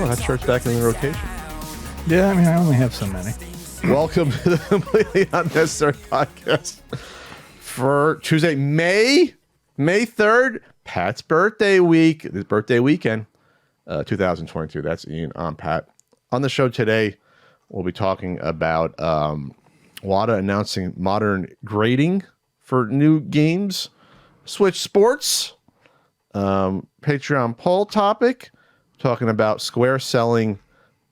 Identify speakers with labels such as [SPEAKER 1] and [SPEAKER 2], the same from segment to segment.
[SPEAKER 1] that shirt's back in the rotation.
[SPEAKER 2] Yeah, I mean, I only have so many.
[SPEAKER 1] Welcome to the Completely Unnecessary Podcast for Tuesday, May 3rd, Pat's birthday week, this birthday weekend, 2022. That's Ian. I'm Pat. On the show today, we'll be talking about Wata announcing modern grading for new games, Switch Sports, Patreon poll topic, talking about Square selling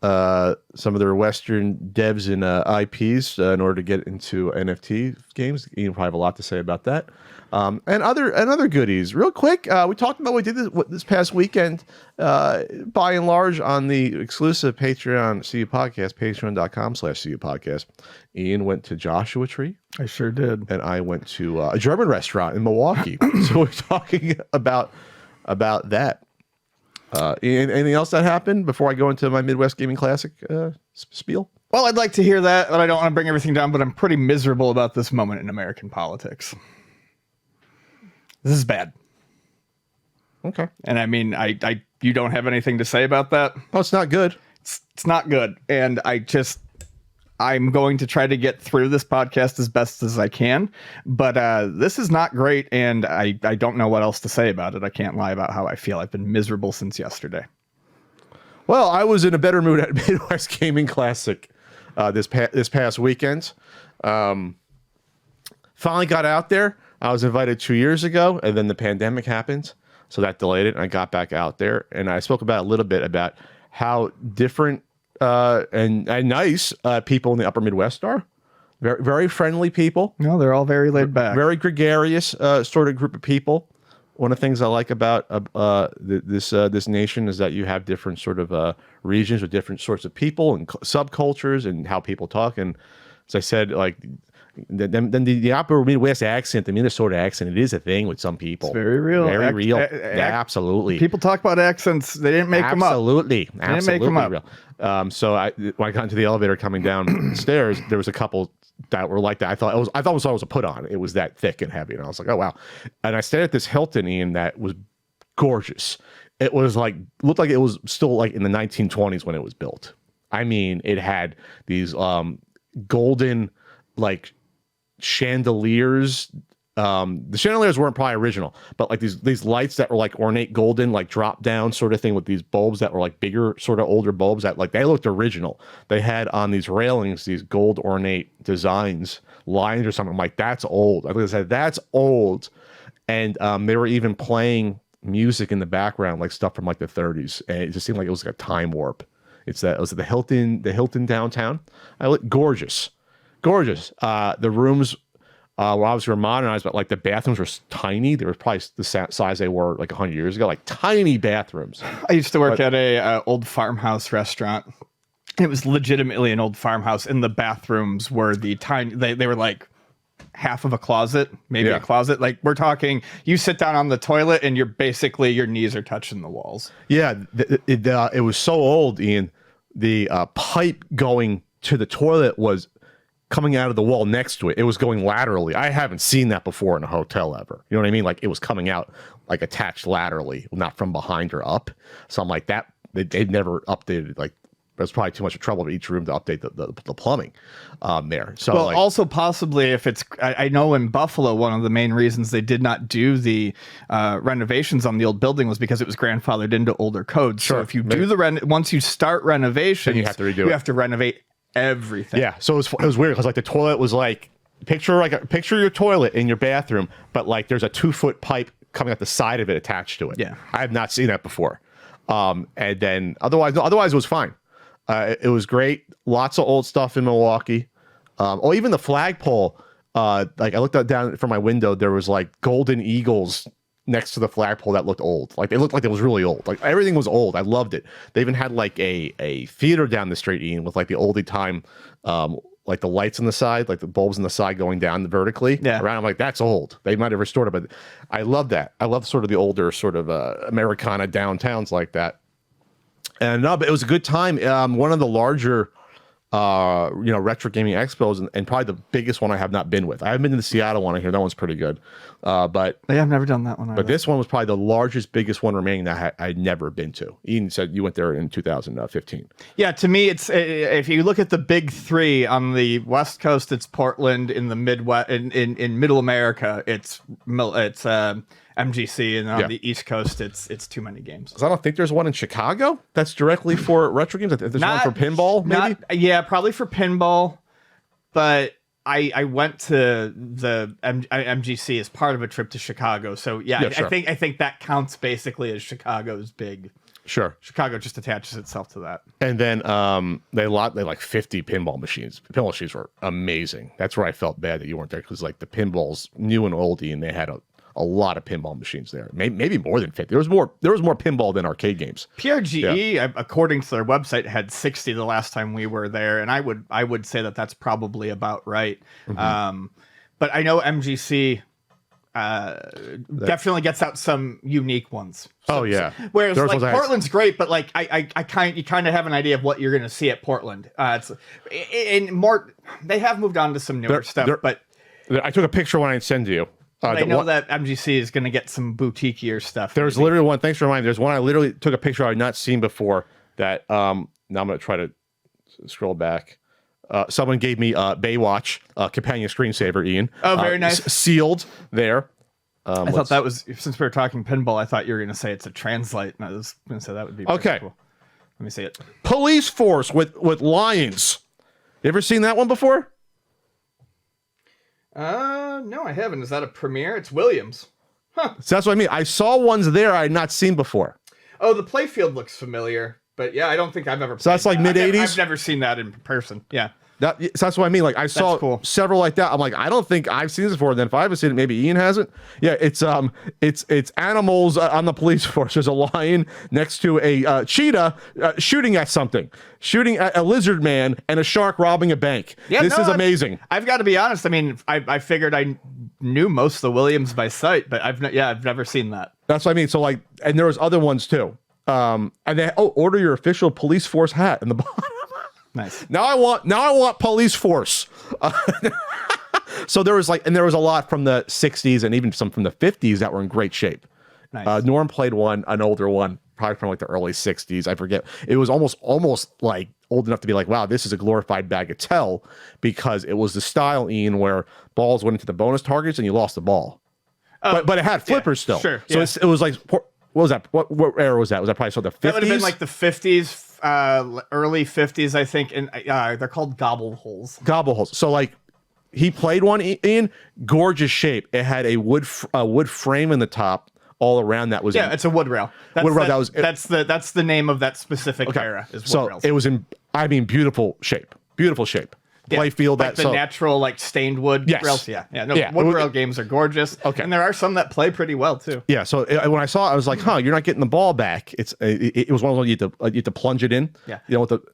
[SPEAKER 1] some of their Western devs and IPs in order to get into NFT games. Ian probably have a lot to say about that. And other goodies. Real quick, we talked about what we did this past weekend, by and large, on the exclusive Patreon CU podcast, patreon.com/CU podcast. Ian went to Joshua Tree.
[SPEAKER 2] I sure did.
[SPEAKER 1] And I went to a German restaurant in Milwaukee. So we're talking about that. Anything else that happened before I go into my Midwest Gaming Classic spiel?
[SPEAKER 2] Well, I'd like to hear that, but I don't want to bring everything down, but I'm pretty miserable about this moment in American politics. This is bad.
[SPEAKER 1] Okay.
[SPEAKER 2] And I mean, you don't have anything to say about that?
[SPEAKER 1] Oh, it's not good.
[SPEAKER 2] It's not good. And I'm going to try to get through this podcast as best as I can, but this is not great, and I don't know what else to say about it. I can't lie about how I feel. I've been miserable since yesterday.
[SPEAKER 1] Well, I was in a better mood at Midwest Gaming Classic this past weekend. Finally got out there. I was invited 2 years ago, and then the pandemic happened, so that delayed it, and I got back out there, and I spoke about a little bit about how different and nice people in the upper Midwest are. Very, very friendly people.
[SPEAKER 2] No, they're all very laid back.
[SPEAKER 1] Very gregarious sort of group of people. One of the things I like about this nation is that you have different sort of regions with different sorts of people and subcultures and how people talk. And as I said, like then the upper Midwest accent, the Minnesota accent, it is a thing with some people.
[SPEAKER 2] It's very real.
[SPEAKER 1] Very real. Yeah, absolutely.
[SPEAKER 2] People talk about accents. They didn't make them up.
[SPEAKER 1] Absolutely.
[SPEAKER 2] They didn't make them up.
[SPEAKER 1] Real. So when I got into the elevator coming down the stairs, there was a couple that were like that. I thought it was a put on. It was that thick and heavy, and I was like, oh wow. And I stayed at this Hilton Inn that was gorgeous. It was like looked like it was still like in the 1920s when it was built. I mean, it had these golden like chandeliers. The chandeliers weren't probably original, but like these lights that were like ornate golden, like drop down sort of thing with these bulbs that were like bigger, sort of older bulbs that like they looked original. They had on these railings these gold ornate designs, lines or something. I'm like, that's old. I said that's old, and they were even playing music in the background, like stuff from like the 30s, and it just seemed like it was like a time warp. It was at the Hilton downtown. I looked gorgeous. The rooms were obviously modernized, but like the bathrooms were tiny. They were probably the size they were like 100 years ago, like tiny bathrooms.
[SPEAKER 2] I used to work at a old farmhouse restaurant. It was legitimately an old farmhouse, and the bathrooms were the tiny. They were like half of a closet, maybe a closet. Like we're talking, you sit down on the toilet and your knees are touching the walls. Yeah,
[SPEAKER 1] it was so old, Ian. The pipe going to the toilet was coming out of the wall next to it. It was going laterally. I haven't seen that before in a hotel ever. You know what I mean? Like it was coming out like attached laterally, not from behind or up. So I'm like that. They'd never updated. Like there's probably too much trouble for each room to update the plumbing there. So
[SPEAKER 2] well, also possibly if it's, I know in Buffalo, one of the main reasons they did not do the renovations on the old building was because it was grandfathered into older codes. Sure. So if you do once you start renovations,
[SPEAKER 1] you have to redo
[SPEAKER 2] you have to renovate everything.
[SPEAKER 1] Yeah, so it was weird because like the toilet was like picture your toilet in your bathroom, but like there's a 2-foot pipe coming out the side of it attached to it.
[SPEAKER 2] Yeah,
[SPEAKER 1] I have not seen that before. And then otherwise it was fine. It was great. Lots of old stuff in Milwaukee. Even the flagpole. Like I looked down from my window, there was like golden eagles next to the flagpole that looked old. Like they looked like it was really old. Like everything was old. I loved it. They even had like a theater down the street, Ian, with like the oldie time, like the lights on the side, like the bulbs on the side going down vertically around. I'm like, that's old. They might have restored it, but I love that. I love sort of the older sort of Americana downtowns like that. And no, but it was a good time. One of the larger retro gaming expos, and probably the biggest one I have not been with. I haven't been to the Seattle one. I hear that one's pretty good. But
[SPEAKER 2] Yeah, I've never done that one either.
[SPEAKER 1] But this one was probably the largest, biggest one remaining that I'd never been to. Ian said you went there in 2015.
[SPEAKER 2] Yeah, to me, it's if you look at the big three on the West Coast, it's Portland. In the Midwest, in Middle America, it's MGC, and on the East Coast, it's too many games.
[SPEAKER 1] 'Cause I don't think there's one in Chicago that's directly for retro games. There's one for pinball, maybe.
[SPEAKER 2] Yeah, probably for pinball, but. I went to the MGC as part of a trip to Chicago, so
[SPEAKER 1] sure.
[SPEAKER 2] I think that counts basically as Chicago's big.
[SPEAKER 1] Sure.
[SPEAKER 2] Chicago just attaches itself to that.
[SPEAKER 1] And then they like 50 pinball machines. Pinball machines were amazing. That's where I felt bad that you weren't there, because like the pinballs, new and oldie, and they had a lot of pinball machines there. Maybe more than 50. There was more pinball than arcade games.
[SPEAKER 2] PRGE, according to their website, had 60 the last time we were there, and I would say that that's probably about right. Mm-hmm. But I know MGC definitely gets out some unique ones. Whereas like Portland's great, but like you kind of have an idea of what you're going to see at Portland. They have moved on to some newer stuff, but
[SPEAKER 1] I took a picture when I sent to you.
[SPEAKER 2] I know that MGC is going to get some boutiquier stuff.
[SPEAKER 1] There's literally one. Thanks for reminding me. There's one I literally took a picture I had not seen before. That now I'm going to try to scroll back. Someone gave me Baywatch companion screensaver, Ian.
[SPEAKER 2] Oh, very nice.
[SPEAKER 1] Sealed there.
[SPEAKER 2] I thought that was, since we were talking pinball, I thought you were going to say it's a translate, and I was going to say that would be
[SPEAKER 1] okay.
[SPEAKER 2] Cool. Let me see it.
[SPEAKER 1] Police Force with lions. You ever seen that one before?
[SPEAKER 2] No, I haven't. Is that a premiere? It's Williams. Huh.
[SPEAKER 1] So that's what I mean. I saw ones there I had not seen before.
[SPEAKER 2] Oh, the playfield looks familiar, but yeah, I don't think I've ever.
[SPEAKER 1] So that's like mid-'80s?
[SPEAKER 2] I've never seen that in person. Yeah.
[SPEAKER 1] So that's what I mean. Like I saw several like that. I'm like, I don't think I've seen this before. Then if I haven't seen it, maybe Ian hasn't. Yeah, it's animals on the police force. There's a lion next to a cheetah shooting at something, shooting at a lizard man, and a shark robbing a bank. Yeah, this is amazing.
[SPEAKER 2] I've got to be honest. I mean, I figured I knew most of the Williams by sight, but I've never seen that.
[SPEAKER 1] That's what I mean. So like, and there was other ones too. And they order your official police force hat in the bottom.
[SPEAKER 2] Nice.
[SPEAKER 1] Now I want police force. So there was a lot from the 60s and even some from the 50s that were in great shape. Nice. Norm played an older one, probably from like the early 60s. I forget. It was almost like old enough to be like, wow, this is a glorified bagatelle, because it was the style, Ian, where balls went into the bonus targets and you lost the ball. But it had flippers still.
[SPEAKER 2] Sure.
[SPEAKER 1] So it was like, what was that? What era was that? Was that probably the 50s?
[SPEAKER 2] That would have been like the 50s. Early 50s, I think, and they're called gobble holes.
[SPEAKER 1] Gobble holes. So like, he played one in gorgeous shape. It had a wood frame in the top all around. That was
[SPEAKER 2] it's a wood rail. That's the name of that specific era. Is wood rails.
[SPEAKER 1] It was in beautiful shape. Beautiful shape. Play field
[SPEAKER 2] like the natural stained wood rails. Wood rail games are gorgeous. Okay, and there are some that play pretty well too.
[SPEAKER 1] Yeah, so when I saw it, I was like, you're not getting the ball back. It was one of those you have to plunge it in.
[SPEAKER 2] Yeah,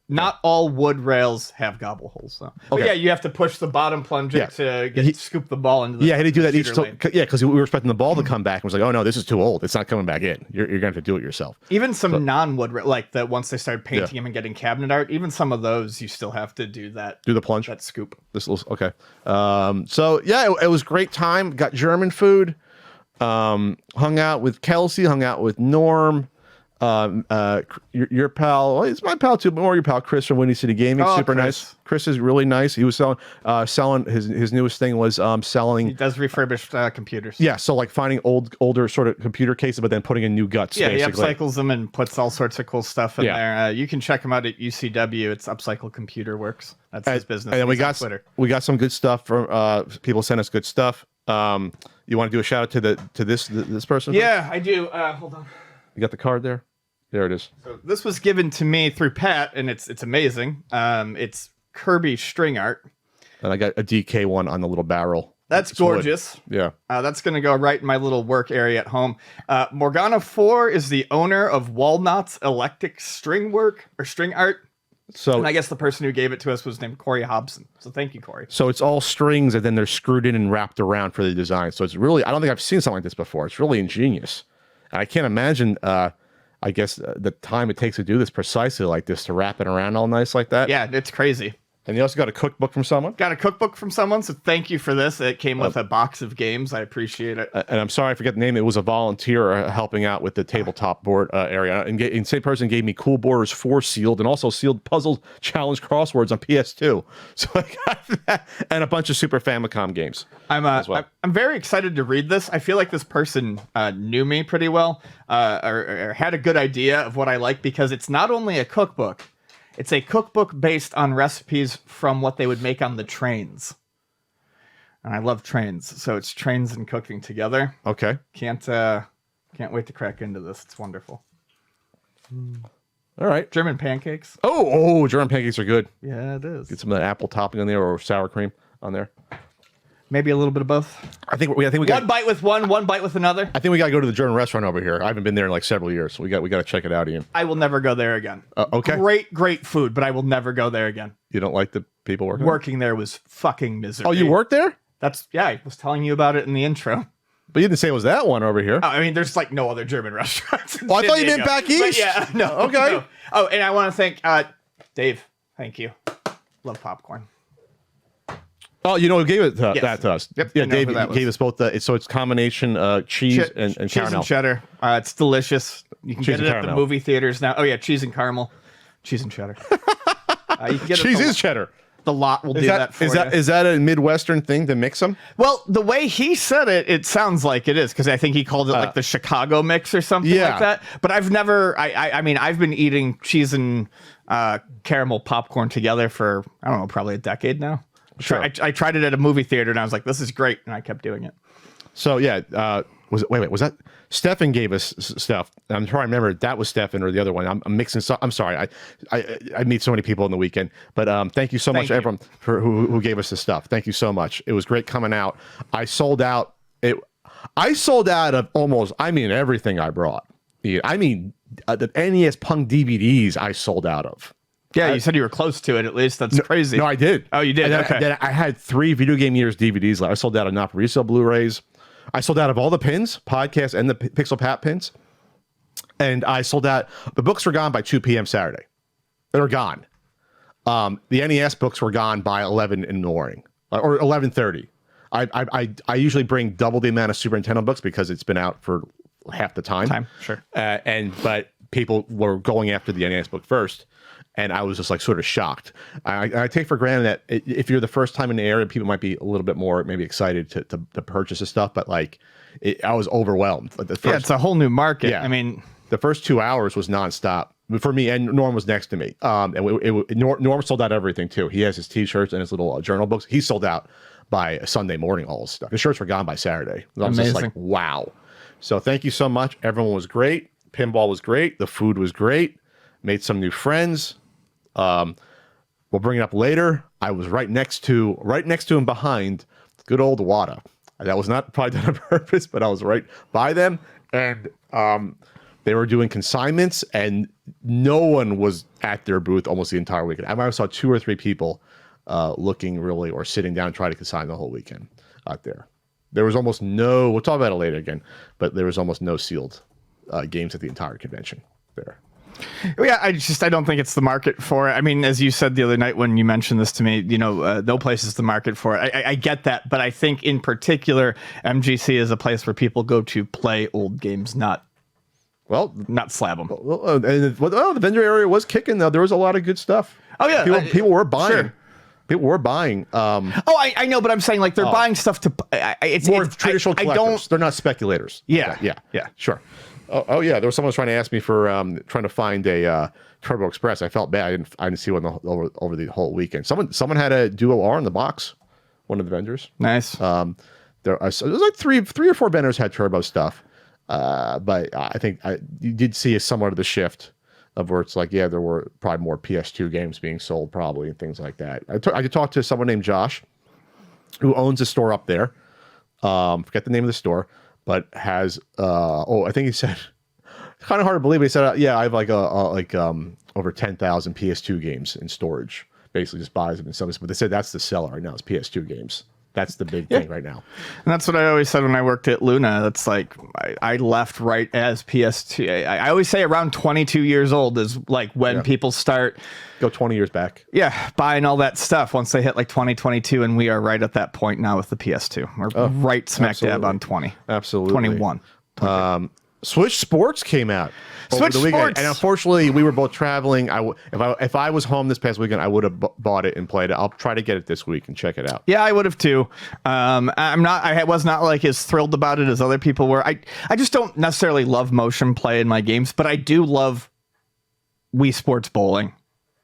[SPEAKER 2] not all wood rails have gobble holes though. Okay. But you have to push the bottom plunger to scoop the ball into the
[SPEAKER 1] he had to do that each because we were expecting the ball to come back. I was like, oh no, this is too old. It's not coming back in. You're gonna have to do it yourself.
[SPEAKER 2] Even some non-wood like that, once they started painting them and getting cabinet art, even some of those you still have to do that.
[SPEAKER 1] Do the plunge.
[SPEAKER 2] That scoop.
[SPEAKER 1] Okay. So yeah, it was great time. Got German food. Hung out with Kelsey. Hung out with Norm. Your pal. Well, it's my pal too, but more your pal Chris from Windy City Gaming. Super Chris. Nice. Chris is really nice. He was selling his newest thing was selling.
[SPEAKER 2] He does refurbished computers.
[SPEAKER 1] Yeah, so like finding older sort of computer cases, but then putting in new guts.
[SPEAKER 2] Yeah,
[SPEAKER 1] basically.
[SPEAKER 2] He upcycles them and puts all sorts of cool stuff in there. You can check him out at UCW. It's Upcycle Computer Works. That's his business.
[SPEAKER 1] And then we got some good stuff from people sent us good stuff. You want to do a shout out to this person?
[SPEAKER 2] Yeah, I do. Hold on.
[SPEAKER 1] You got the card there? There it is.
[SPEAKER 2] So this was given to me through Pat, and it's amazing. It's Kirby string art.
[SPEAKER 1] And I got a DK one on the little barrel.
[SPEAKER 2] That's gorgeous.
[SPEAKER 1] Wood. Yeah.
[SPEAKER 2] That's going to go right in my little work area at home. Morgana 4 is the owner of Walnut's Electric String Art. And I guess the person who gave it to us was named Corey Hobson. So thank you, Corey.
[SPEAKER 1] So it's all strings, and then they're screwed in and wrapped around for the design. So it's really, I don't think I've seen something like this before. It's really ingenious. And I can't imagine, I guess, the time it takes to do this precisely like this, to wrap it around all nice like that.
[SPEAKER 2] Yeah, it's crazy.
[SPEAKER 1] And you also got a cookbook from someone?
[SPEAKER 2] Got a cookbook from someone, so thank you for this. It came with a box of games. I appreciate it.
[SPEAKER 1] And I'm sorry I forget the name. It was a volunteer helping out with the tabletop board area. And same person gave me Cool Borders 4 sealed and also sealed puzzle challenge crosswords on PS2. So I got that and a bunch of Super Famicom games.
[SPEAKER 2] I'm very excited to read this. I feel like this person knew me pretty well or had a good idea of what I like, because it's not only a cookbook. It's a cookbook based on recipes from what they would make on the trains. And I love trains, so it's trains and cooking together.
[SPEAKER 1] Okay.
[SPEAKER 2] Can't wait to crack into this. It's wonderful.
[SPEAKER 1] All right.
[SPEAKER 2] German pancakes.
[SPEAKER 1] Oh, German pancakes are good.
[SPEAKER 2] Yeah, it is.
[SPEAKER 1] Get some of that apple topping on there or sour cream on there.
[SPEAKER 2] Maybe a little bit of both.
[SPEAKER 1] I think we got
[SPEAKER 2] one bite with one bite with another.
[SPEAKER 1] I think we got to go to the German restaurant over here. I haven't been there in like several years, so we got to check it out, Ian.
[SPEAKER 2] I will never go there again.
[SPEAKER 1] Okay.
[SPEAKER 2] Great food, but I will never go there again.
[SPEAKER 1] You don't like the people working?
[SPEAKER 2] Working there was fucking miserable.
[SPEAKER 1] Oh, you worked there?
[SPEAKER 2] I was telling you about it in the intro.
[SPEAKER 1] But you didn't say it was that one over here.
[SPEAKER 2] Oh, I mean, there's like no other German restaurants.
[SPEAKER 1] Oh, I thought you meant back east.
[SPEAKER 2] But yeah, no.
[SPEAKER 1] Okay.
[SPEAKER 2] No. Oh, and I want to thank Dave. Thank you. Love popcorn.
[SPEAKER 1] Oh, you know who gave it
[SPEAKER 2] Yes.
[SPEAKER 1] that to us?
[SPEAKER 2] Yep,
[SPEAKER 1] Yeah,
[SPEAKER 2] I know
[SPEAKER 1] Dave
[SPEAKER 2] who that
[SPEAKER 1] gave
[SPEAKER 2] was.
[SPEAKER 1] us both so it's combination cheese and
[SPEAKER 2] cheese
[SPEAKER 1] caramel.
[SPEAKER 2] and cheddar. It's delicious. You can
[SPEAKER 1] Cheese
[SPEAKER 2] get it
[SPEAKER 1] and
[SPEAKER 2] at the
[SPEAKER 1] caramel.
[SPEAKER 2] movie theaters now. Oh yeah, cheese and caramel, cheese and cheddar. You can get it
[SPEAKER 1] Cheese
[SPEAKER 2] at
[SPEAKER 1] is cheddar.
[SPEAKER 2] the lot will do that for you.
[SPEAKER 1] Is that a Midwestern thing to mix them?
[SPEAKER 2] Well, the way he said it, it sounds like it is, because I think he called it like the Chicago mix or something
[SPEAKER 1] Yeah.
[SPEAKER 2] like that. But I've never. I mean, I've been eating cheese and caramel popcorn together for I don't know, probably a decade now.
[SPEAKER 1] Sure.
[SPEAKER 2] I tried it at a movie theater and I was like, this is great, and I kept doing it.
[SPEAKER 1] So yeah, was that Stefan gave us stuff? I'm trying to remember if that was Stefan or the other one. I'm mixing. I'm sorry. I meet so many people in the weekend, but thank you so much,
[SPEAKER 2] you.
[SPEAKER 1] everyone, for who gave us the stuff. Thank you so much. It was great coming out. I sold out. I sold out of almost. I mean everything I brought. I mean the NES Punk DVDs I sold out of.
[SPEAKER 2] Yeah, you said you were close to it at least. That's crazy.
[SPEAKER 1] No, I did.
[SPEAKER 2] Oh, you did?
[SPEAKER 1] And then,
[SPEAKER 2] Okay.
[SPEAKER 1] then I had 3 Video Game Years DVDs left. I sold out of not resale Blu-rays. I sold out of all the pins, podcast and the Pixel Pat pins. And I sold out. The books were gone by 2 p.m. Saturday. They were gone. The NES books were gone by 11 in the morning or 11:30. I usually bring double the amount of Super Nintendo books because it's been out for half the time.
[SPEAKER 2] Sure.
[SPEAKER 1] But people were going after the NES book first. And I was just like sort of shocked. I take for granted that if you're the first time in the area, people might be a little bit more maybe excited to purchase this stuff. But like, I was overwhelmed.
[SPEAKER 2] It's a whole new market.
[SPEAKER 1] Yeah.
[SPEAKER 2] I mean,
[SPEAKER 1] the first 2 hours was nonstop for me, and Norm was next to me. Norm sold out everything too. He has his T-shirts and his little journal books. He sold out by Sunday morning. All his stuff. His shirts were gone by Saturday. I was just like, wow. So thank you so much. Everyone was great. Pinball was great. The food was great. Made some new friends. We'll bring it up later. I was right next to him behind good old Wata. That was not probably done on purpose, but I was right by them, and they were doing consignments, and no one was at their booth almost the entire weekend. I might have saw 2 or 3 people looking really or sitting down trying to consign the whole weekend out there. There was almost no. We'll talk about it later again, but there was almost no sealed games at the entire convention there.
[SPEAKER 2] yeah, I don't think it's the market for it. I mean, as you said the other night when you mentioned this to me, no place is the market for it. I get that, but I think in particular, MGC is a place where people go to play old games, not slab them.
[SPEAKER 1] The vendor area was kicking though. There was a lot of good stuff.
[SPEAKER 2] Oh yeah,
[SPEAKER 1] people were buying.
[SPEAKER 2] Sure.
[SPEAKER 1] People were buying.
[SPEAKER 2] I know, but I'm saying like they're buying stuff to. It's
[SPEAKER 1] More traditional
[SPEAKER 2] I
[SPEAKER 1] collectors.
[SPEAKER 2] don't.
[SPEAKER 1] They're not speculators.
[SPEAKER 2] Yeah.
[SPEAKER 1] Yeah. Sure. Oh yeah. There was someone trying to ask me for trying to find a Turbo Express. I felt bad. I didn't see one over the whole weekend. Someone had a Duo R in the box. One of the vendors.
[SPEAKER 2] Nice.
[SPEAKER 1] There was like three or 4 vendors had Turbo stuff. But I think you did see somewhat of the shift of where it's like, yeah, there were probably more PS2 games being sold probably and things like that. I did talk to someone named Josh who owns a store up there. Forget the name of the store, but has, I think he said, kind of hard to believe, but he said, yeah, I have like over 10,000 PS2 games in storage. Basically just buys them and sells them. But they said that's the seller right now is PS2 games. That's the big thing right now.
[SPEAKER 2] And that's what I always said when I worked at Luna. That's like I left right as PS2. I always say around 22 years old is like when people start.
[SPEAKER 1] Go 20 years back.
[SPEAKER 2] Yeah, buying all that stuff once they hit like 2022, and we are right at that point now with the PS2. We're right smack dab on 20.
[SPEAKER 1] Absolutely.
[SPEAKER 2] 21.
[SPEAKER 1] Switch Sports came out over the weekend, and unfortunately, we were both traveling. If I was home this past weekend, I would have bought it and played it. I'll try to get it this week and check it out.
[SPEAKER 2] Yeah, I would have too. I was not like as thrilled about it as other people were. I just don't necessarily love motion play in my games, but I do love Wii Sports Bowling,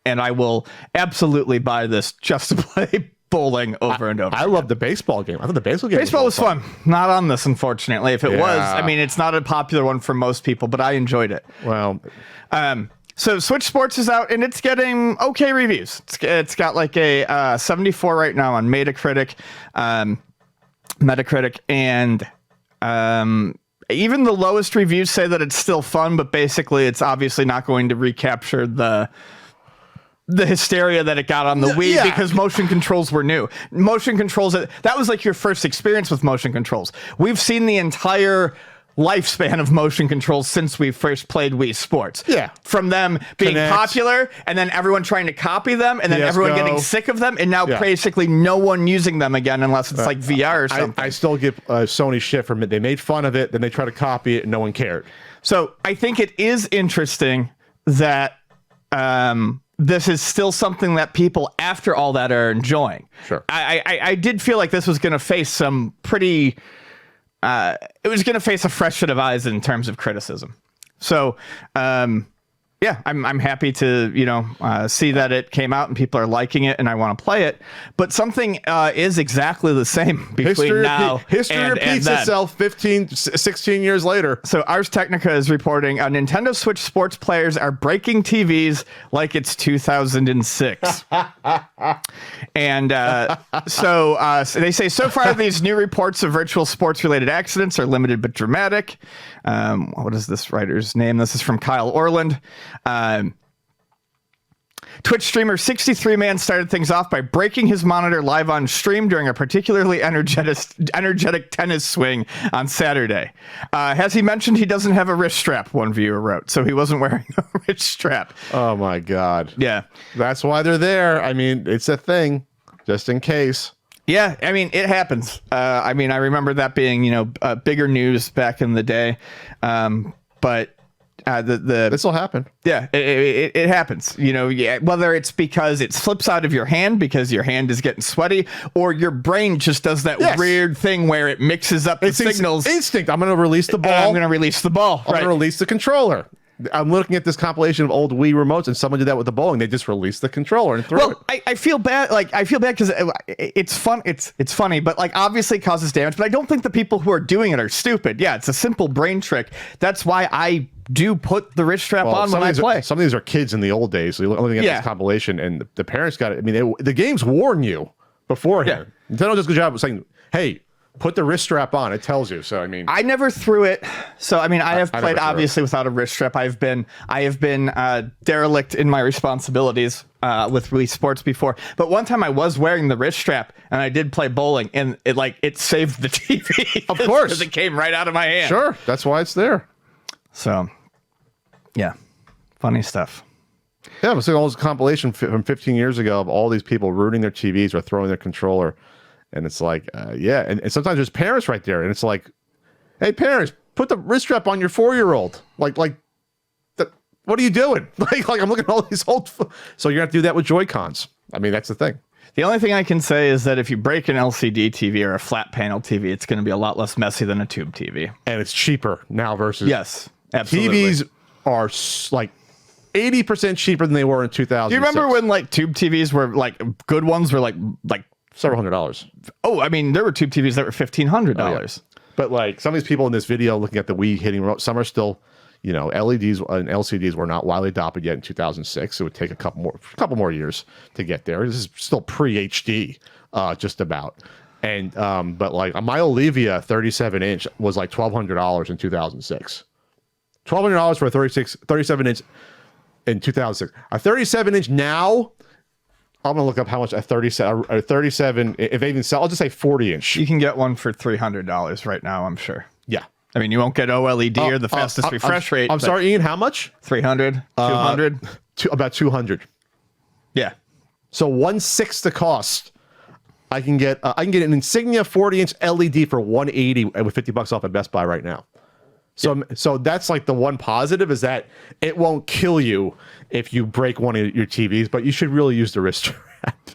[SPEAKER 2] and I will absolutely buy this just to play bowling over and over.
[SPEAKER 1] I love the baseball game. I thought the baseball game
[SPEAKER 2] was fun. Not on this, unfortunately. If it was, I mean, it's not a popular one for most people, but I enjoyed it.
[SPEAKER 1] Well,
[SPEAKER 2] so Switch Sports is out and it's getting okay reviews. It's got like a 74 right now on Metacritic, and even the lowest reviews say that it's still fun, but basically it's obviously not going to recapture the hysteria that it got on the Wii because motion controls were new. Motion controls, that was like your first experience with motion controls. We've seen the entire lifespan of motion controls since we first played Wii Sports.
[SPEAKER 1] Yeah.
[SPEAKER 2] From them being popular and then everyone trying to copy them and then everyone getting sick of them and now basically no one using them again unless it's like VR or something.
[SPEAKER 1] I still give Sony shit from it. They made fun of it, then they try to copy it and no one cared.
[SPEAKER 2] So I think it is interesting that this is still something that people after all that are enjoying.
[SPEAKER 1] Sure.
[SPEAKER 2] I did feel like this was going to face some pretty... it was going to face a fresh set of eyes in terms of criticism. So, yeah, I'm happy to, see that it came out and people are liking it and I want to play it. But something is exactly the same between now
[SPEAKER 1] history
[SPEAKER 2] and
[SPEAKER 1] repeats
[SPEAKER 2] then.
[SPEAKER 1] itself 16 years later.
[SPEAKER 2] So Ars Technica is reporting Nintendo Switch sports players are breaking TVs like it's 2006. And so they say so far these new reports of virtual sports related accidents are limited but dramatic. What is this writer's name? This is from Kyle Orland. Twitch streamer 63Man started things off by breaking his monitor live on stream during a particularly energetic tennis swing on Saturday. As he mentioned, he doesn't have a wrist strap, one viewer wrote, so he wasn't wearing a wrist strap.
[SPEAKER 1] Oh my God.
[SPEAKER 2] Yeah.
[SPEAKER 1] That's why they're there. I mean, it's a thing, just in case.
[SPEAKER 2] Yeah, I mean, it happens. I remember that being, bigger news back in the day. But this
[SPEAKER 1] will happen.
[SPEAKER 2] Yeah, it happens. Whether it's because it slips out of your hand because your hand is getting sweaty, or your brain just does that weird thing where it mixes up the signals.
[SPEAKER 1] Instinct. I'm going to release the ball.
[SPEAKER 2] I'm going to release the ball.
[SPEAKER 1] I'm going to release the controller. I'm looking at this compilation of old Wii remotes, and someone did that with the bowling. They just released the controller and threw it.
[SPEAKER 2] I feel bad. I feel bad because it's fun. It's funny, but obviously it causes damage. But I don't think the people who are doing it are stupid. Yeah, it's a simple brain trick. That's why I do put the wrist strap on when I play.
[SPEAKER 1] Some of these are kids in the old days. So you're looking at this compilation, and the parents got it. I mean, the games warn you beforehand. Yeah. Nintendo does a good job of saying, "Hey, put the wrist strap on." It tells you. So I never
[SPEAKER 2] threw it. So I have played obviously without a wrist strap. I have been derelict in my responsibilities with Wii Sports before. But one time I was wearing the wrist strap and I did play bowling, and it saved the TV.
[SPEAKER 1] Of course,
[SPEAKER 2] because it came right out of my hand.
[SPEAKER 1] Sure, that's why it's there.
[SPEAKER 2] So, yeah, funny stuff.
[SPEAKER 1] Yeah, I'm seeing all this compilation from 15 years ago of all these people ruining their TVs or throwing their controller. And it's like, and sometimes there's parents right there, and it's like, hey, parents, put the wrist strap on your 4-year-old. What are you doing? Like I'm looking at all these old. So you're gonna have to do that with Joy-Cons. I mean, that's the thing.
[SPEAKER 2] The only thing I can say is that if you break an LCD TV or a flat panel TV, it's going to be a lot less messy than a tube TV,
[SPEAKER 1] and it's cheaper now versus
[SPEAKER 2] absolutely.
[SPEAKER 1] TVs are like 80% cheaper than they were in 2000.
[SPEAKER 2] Do you remember when tube TVs were good ones were like
[SPEAKER 1] several $100s?
[SPEAKER 2] Oh, there were tube TVs that were $1,500.
[SPEAKER 1] Oh, yeah. But some of these people in this video looking at the Wii hitting remote, some are still, LEDs and LCDs were not widely adopted yet in 2006. It would take a couple more years to get there. This is still pre-HD, just about. And but my Olivia 37-inch was like $1,200 in 2006. $1,200 for a 37-inch in 2006. A 37-inch now, I'm gonna look up how much a 37. If they even sell, I'll just say 40-inch.
[SPEAKER 2] You can get one for $300 right now, I'm sure.
[SPEAKER 1] Yeah.
[SPEAKER 2] I mean, you won't get OLED or the fastest refresh rate.
[SPEAKER 1] I'm sorry, Ian. How much?
[SPEAKER 2] 300, 200.
[SPEAKER 1] About 200.
[SPEAKER 2] Yeah.
[SPEAKER 1] So 1/6 the cost. I can get an Insignia 40-inch LED for $180 with $50 off at Best Buy right now. So that's like the one positive is that it won't kill you if you break one of your TVs, but you should really use the wrist strap.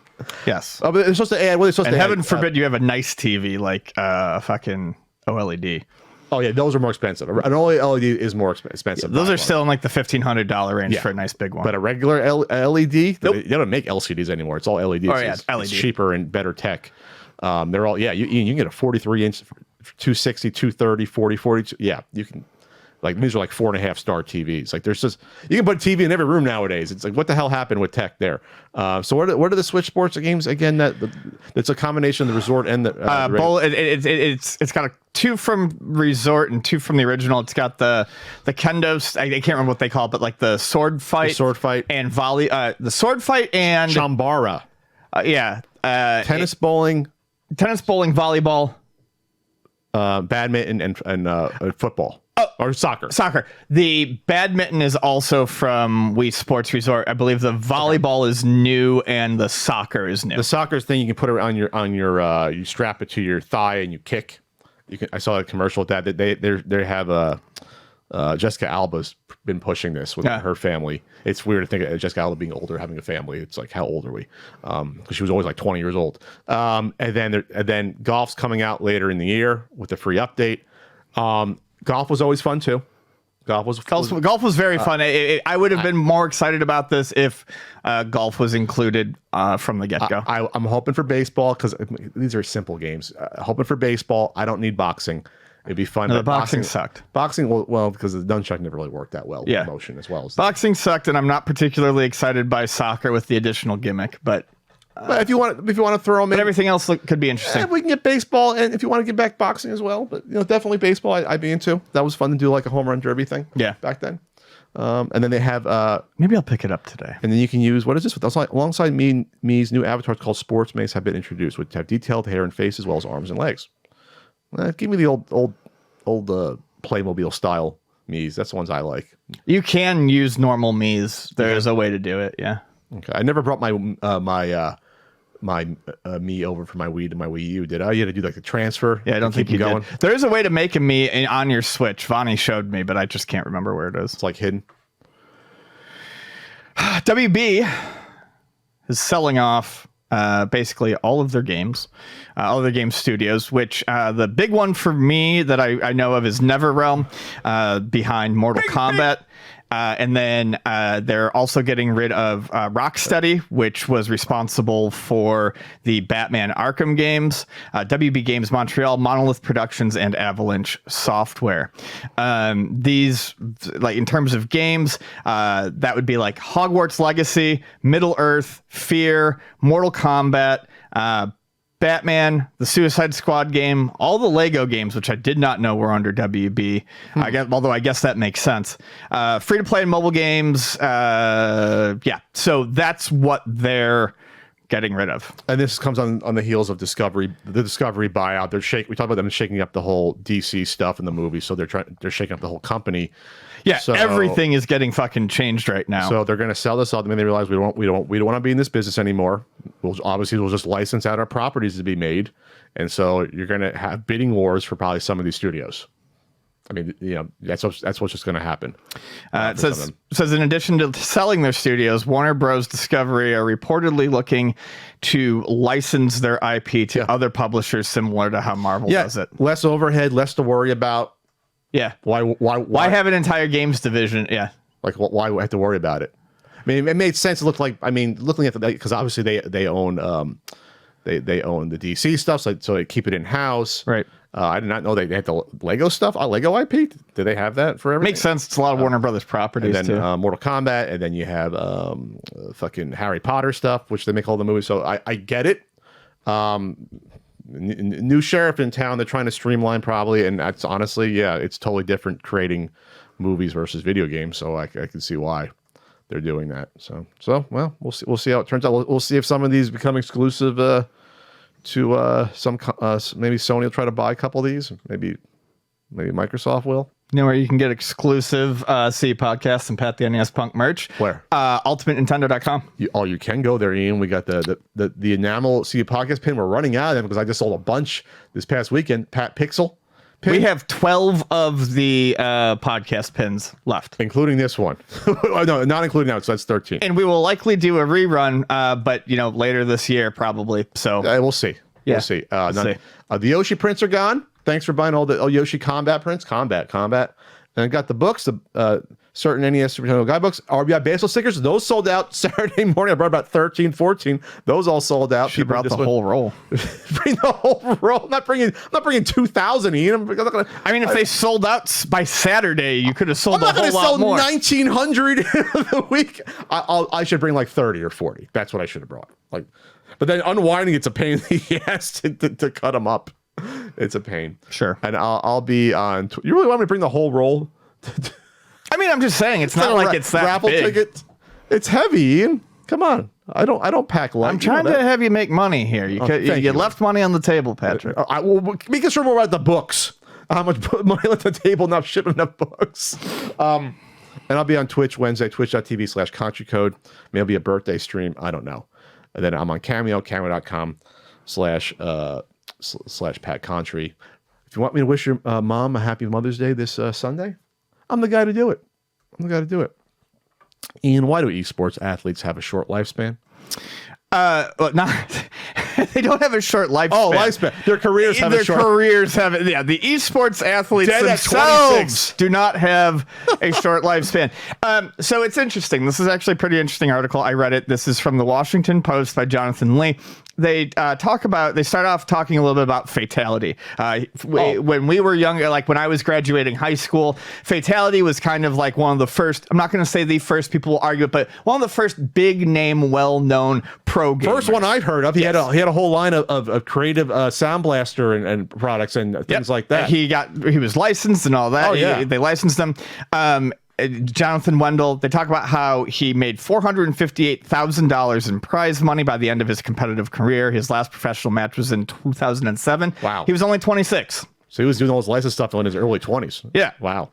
[SPEAKER 2] Yes.
[SPEAKER 1] But it's supposed to add. Well, it's supposed
[SPEAKER 2] And
[SPEAKER 1] to
[SPEAKER 2] heaven
[SPEAKER 1] add,
[SPEAKER 2] forbid you have a nice TV like fucking OLED.
[SPEAKER 1] Oh yeah, those are more expensive. An OLED is more expensive.
[SPEAKER 2] Those are still in like the $1,500 range for a nice big one.
[SPEAKER 1] But a regular LED, they don't make LCDs anymore. It's all LEDs.
[SPEAKER 2] Oh yeah,
[SPEAKER 1] it's
[SPEAKER 2] LED.
[SPEAKER 1] It's cheaper and better tech. They're all You can get a 43-inch, 260, 230, 40, 42. Yeah, you can. Like these are like 4.5-star TVs. Like there's just you can put a TV in every room nowadays. It's like what the hell happened with tech there? So what are the Switch Sports games again? That's a combination of the resort and the
[SPEAKER 2] it's got 2 from resort and 2 from the original. It's got the kendo. I can't remember what they call it, but like the sword fight, and volley. The sword fight and
[SPEAKER 1] Chambara. Tennis, bowling,
[SPEAKER 2] volleyball,
[SPEAKER 1] badminton, and football. Or soccer.
[SPEAKER 2] The badminton is also from Wii Sports Resort. I believe the volleyball is new and the soccer is new.
[SPEAKER 1] The soccer thing you can put it on your you strap it to your thigh and you kick. I saw a commercial with that. They have Jessica Alba's been pushing this with her family. It's weird to think of Jessica Alba being older, having a family. It's like, how old are we? Because she was always like 20 years old. And then golf's coming out later in the year with a free update. Golf was always fun too. Golf was
[SPEAKER 2] very fun. I would have been more excited about this if golf was included from the get-go.
[SPEAKER 1] I'm hoping for baseball because these are simple games. Hoping for baseball. I don't need boxing. It'd be fun.
[SPEAKER 2] No, the boxing sucked.
[SPEAKER 1] Boxing, well, because the nunchuck never really worked that well with motion as well.
[SPEAKER 2] Boxing sucked, and I'm not particularly excited by soccer with the additional gimmick, but
[SPEAKER 1] if you want to throw them in,
[SPEAKER 2] everything else could be interesting.
[SPEAKER 1] We can get baseball, and if you want to get back boxing as well, but definitely baseball. I'd be into. That was fun to do like a home run derby thing.
[SPEAKER 2] Yeah,
[SPEAKER 1] back then. And then they have
[SPEAKER 2] maybe I'll pick it up today.
[SPEAKER 1] And then you can use what is this? Alongside Mii's new avatars called Sports Mace have been introduced, which have detailed hair and face as well as arms and legs. Give me the old Playmobil style Mii's. That's the ones I like.
[SPEAKER 2] You can use normal Mii's. There is a way to do it. Yeah.
[SPEAKER 1] Okay. I never brought my Mii over from my Wii to my Wii U, did I? You had to do like the transfer.
[SPEAKER 2] Yeah, I don't think you did. There is a way to make a Mii on your Switch. Vonnie showed me, but I just can't remember where it is.
[SPEAKER 1] It's like hidden.
[SPEAKER 2] WB is selling off basically all of their games, all of their game studios, which the big one for me that I know of is NetherRealm, behind Mortal Kombat. And then they're also getting rid of Rocksteady, which was responsible for the Batman Arkham games, WB Games Montreal, Monolith Productions, and Avalanche Software. These, like in terms of games, that would be like Hogwarts Legacy, Middle-earth, Fear, Mortal Kombat, Batman, the Suicide Squad game, all the Lego games, which I did not know were under WB. Although I guess that makes sense. Free-to-play and mobile games. So that's what they're getting rid of.
[SPEAKER 1] And this comes on the heels of Discovery, the Discovery buyout. We talked about them shaking up the whole DC stuff in the movie, so they're shaking up the whole company.
[SPEAKER 2] Yeah, so everything is getting fucking changed right now.
[SPEAKER 1] So they're going to sell this out. I mean, they realize we don't want to be in this business anymore. We'll just license out our properties to be made, and so you're going to have bidding wars for probably some of these studios. I mean, that's what's just going to happen.
[SPEAKER 2] It says in addition to selling their studios, Warner Bros. Discovery are reportedly looking to license their IP to other publishers, similar to how Marvel does it.
[SPEAKER 1] Less overhead, less to worry about.
[SPEAKER 2] Yeah.
[SPEAKER 1] Why
[SPEAKER 2] have an entire games division? Yeah.
[SPEAKER 1] Like, why have to worry about it? I mean, it made sense. It looked like, looking at because obviously they own they own the DC stuff, so they keep it in house.
[SPEAKER 2] Right.
[SPEAKER 1] I did not know they had the Lego stuff. Lego IP. Do they have that for everything?
[SPEAKER 2] Makes sense. It's a lot of Warner Brothers properties
[SPEAKER 1] and then, Mortal Kombat, and then you have fucking Harry Potter stuff, which they make all the movies. So I get it. New sheriff in town. They're trying to streamline probably, and that's honestly, it's totally different creating movies versus video games. So I can see why. they're doing that. So well, we'll see how it turns out. We'll see if some of these become exclusive to some maybe Sony will try to buy a couple of these. Maybe Microsoft will.
[SPEAKER 2] You know where you can get exclusive C podcasts and Pat the NES Punk merch?
[SPEAKER 1] Where?
[SPEAKER 2] UltimateNintendo.com.
[SPEAKER 1] You can go there, Ian. We got the enamel C podcast pin. We're running out of them because I just sold a bunch this past weekend. Pat Pixel pin.
[SPEAKER 2] We have 12 of the podcast pins left.
[SPEAKER 1] Including this one. No, not including that. So that's 13.
[SPEAKER 2] And we will likely do a rerun, but, later this year probably. So
[SPEAKER 1] we'll see.
[SPEAKER 2] Yeah.
[SPEAKER 1] We'll see.
[SPEAKER 2] See.
[SPEAKER 1] The Yoshi prints are gone. Thanks for buying all the Yoshi Combat prints. Combat. And I got the books, the certain NES Super Nintendo guidebooks, RBI baseball stickers. Those sold out Saturday morning. I brought about 13, 14. Those all sold out.
[SPEAKER 2] She brought the whole roll.
[SPEAKER 1] Bring the whole roll. I'm not bringing 2,000, Ian.
[SPEAKER 2] If they sold out by Saturday, you could have sold a whole lot more.
[SPEAKER 1] 1,900 a week. I should bring like 30 or 40. That's what I should have brought. But then unwinding, it's a pain in the ass to cut them up. It's a pain.
[SPEAKER 2] Sure.
[SPEAKER 1] And I'll be on. You really want me to bring the whole roll?
[SPEAKER 2] I'm just saying it's not like it's that
[SPEAKER 1] raffle
[SPEAKER 2] big.
[SPEAKER 1] ticket. It's heavy, Ian. Come on. I don't pack light.
[SPEAKER 2] I'm trying to have you make money here. You left money on the table, Patrick.
[SPEAKER 1] I will make us more about the books. How much money left on the table? Not shipping enough books. And I'll be on Twitch Wednesday, twitch.tv/CountryCode. Maybe it'll be a birthday stream. I don't know. And then I'm on Cameo, cameo.com/Pat Contry. If you want me to wish your mom a happy Mother's Day this Sunday, I'm the guy to do it. Ian, why do esports athletes have a short lifespan?
[SPEAKER 2] They don't have a short lifespan.
[SPEAKER 1] Oh, lifespan. Their careers have a short.
[SPEAKER 2] The esports athletes themselves do not have a short lifespan. So it's interesting. This is actually a pretty interesting article. I read it. This is from the Washington Post by Jonathan Lee. They start off talking a little bit about fatality. When we were younger, like when I was graduating high school, fatality was kind of like one of the first, I'm not going to say the first, people will argue it, but one of the first big name, well-known pro gamers.
[SPEAKER 1] First one I've heard of. He had a whole line of creative Sound Blaster and products and things like that.
[SPEAKER 2] He was licensed and all that.
[SPEAKER 1] Oh, yeah.
[SPEAKER 2] They licensed him. Jonathan Wendell, they talk about how he made $458,000 in prize money by the end of his competitive career. His last professional match was in 2007.
[SPEAKER 1] Wow.
[SPEAKER 2] He was only 26.
[SPEAKER 1] So he was doing all his license stuff in his early 20s.
[SPEAKER 2] Yeah.
[SPEAKER 1] Wow.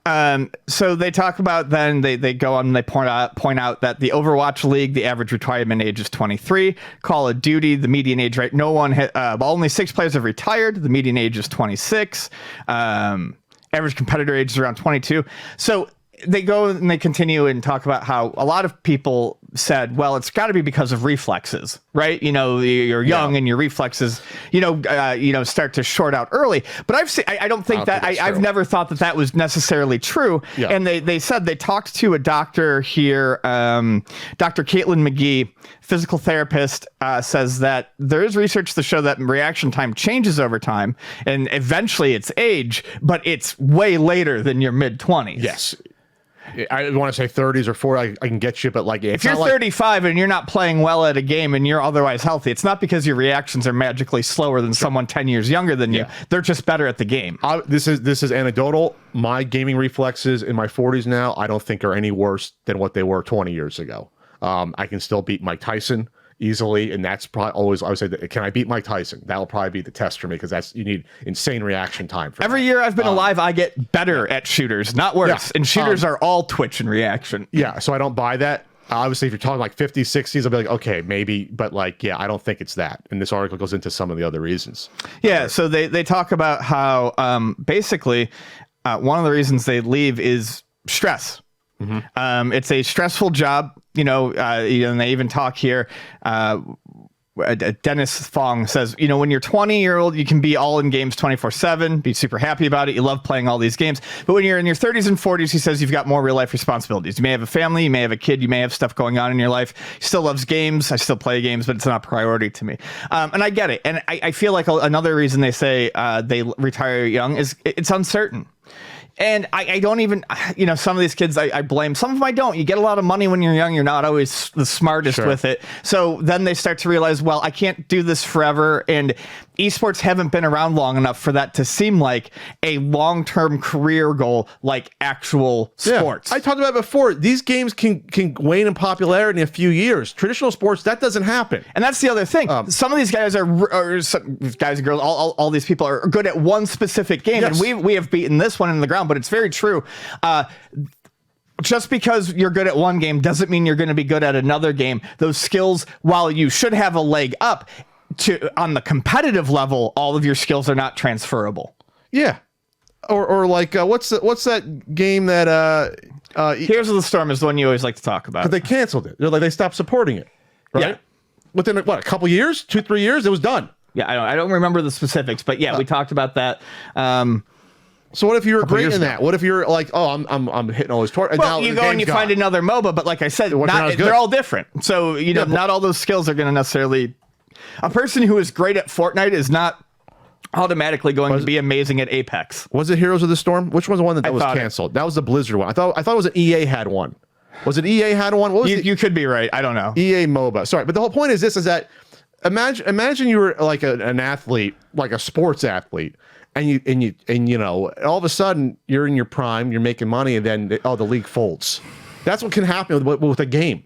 [SPEAKER 2] So they talk about then they go on and they point out that the Overwatch League, the average retirement age is 23. Call of Duty, the median age, right? Only 6 players have retired. The median age is 26. Average competitor age is around 22. So they go and they continue and talk about how a lot of people said, well, it's got to be because of reflexes, right? You're young and your reflexes, start to short out early. But I don't think I've never thought that was necessarily true. Yeah. And they said they talked to a doctor here, Dr. Caitlin McGee, physical therapist, says that there is research to show that reaction time changes over time and eventually it's age, but it's way later than your mid-20s.
[SPEAKER 1] Yes. I want to say 30s or 40. I can get you, but
[SPEAKER 2] if you're 35 and you're not playing well at a game and you're otherwise healthy, it's not because your reactions are magically slower than someone 10 years younger than you. They're just better at the game.
[SPEAKER 1] This is anecdotal. My gaming reflexes in my 40s now, I don't think are any worse than what they were 20 years ago. I can still beat Mike Tyson easily, and that's probably always, I would say, can I beat Mike Tyson? That'll probably be the test for me, because you need insane reaction time for
[SPEAKER 2] every year I've been alive. I get better at shooters, not worse.
[SPEAKER 1] Yeah.
[SPEAKER 2] And shooters are all twitch and reaction.
[SPEAKER 1] Yeah, so I don't buy that. Obviously, if you're talking like 50s, 60s, I'll be like, okay, maybe, but I don't think it's that. And this article goes into some of the other reasons.
[SPEAKER 2] Yeah, so they talk about how basically one of the reasons they leave is stress. Mm-hmm. It's a stressful job, and they even talk here. Dennis Fong says, when you're 20-year-old, you can be all in games 24/7, be super happy about it. You love playing all these games. But when you're in your 30s and 40s, he says you've got more real life responsibilities. You may have a family, you may have a kid, you may have stuff going on in your life. He still loves games. I still play games, but it's not a priority to me. And I get it. And I feel like another reason they say they retire young is it's uncertain. And I don't even, some of these kids I blame. Some of them I don't. You get a lot of money when you're young. You're not always the smartest with it. So then they start to realize, well, I can't do this forever. And esports haven't been around long enough for that to seem like a long-term career goal, like actual sports.
[SPEAKER 1] I talked about it before. These games can wane in popularity in a few years. Traditional sports, that doesn't happen.
[SPEAKER 2] And that's the other thing. Some of these guys guys and girls, all these people are good at one specific game.
[SPEAKER 1] Yes.
[SPEAKER 2] And we have beaten this one in the ground, but it's very true. Just because you're good at one game doesn't mean you're going to be good at another game. Those skills, while you should have a leg up on the competitive level, all of your skills are not transferable.
[SPEAKER 1] Yeah. Or like, what's that game that...
[SPEAKER 2] Heroes of the Storm is the one you always like to talk about.
[SPEAKER 1] But they canceled it. They're like, they stopped supporting it. Right?
[SPEAKER 2] Yeah.
[SPEAKER 1] Within, a couple years? 2-3 years? It was done.
[SPEAKER 2] Yeah, I don't remember the specifics, but yeah, we talked about that.
[SPEAKER 1] So what if you were great in that? What if you're like, oh, I'm hitting all these torches.
[SPEAKER 2] Well, you go and you find another MOBA, but like I said, they're all different. So not all those skills are going to necessarily. A person who is great at Fortnite is not automatically going to be amazing at Apex.
[SPEAKER 1] Was it Heroes of the Storm? Which one's the one that was canceled? That was the Blizzard one. I thought it was an EA had one. Was it EA had one? What was
[SPEAKER 2] you could be right. I don't know.
[SPEAKER 1] EA MOBA. Sorry, but the whole point is this: is that imagine you were like an athlete, like a sports athlete. And all of a sudden you're in your prime, you're making money, and then the league folds. That's what can happen with a game.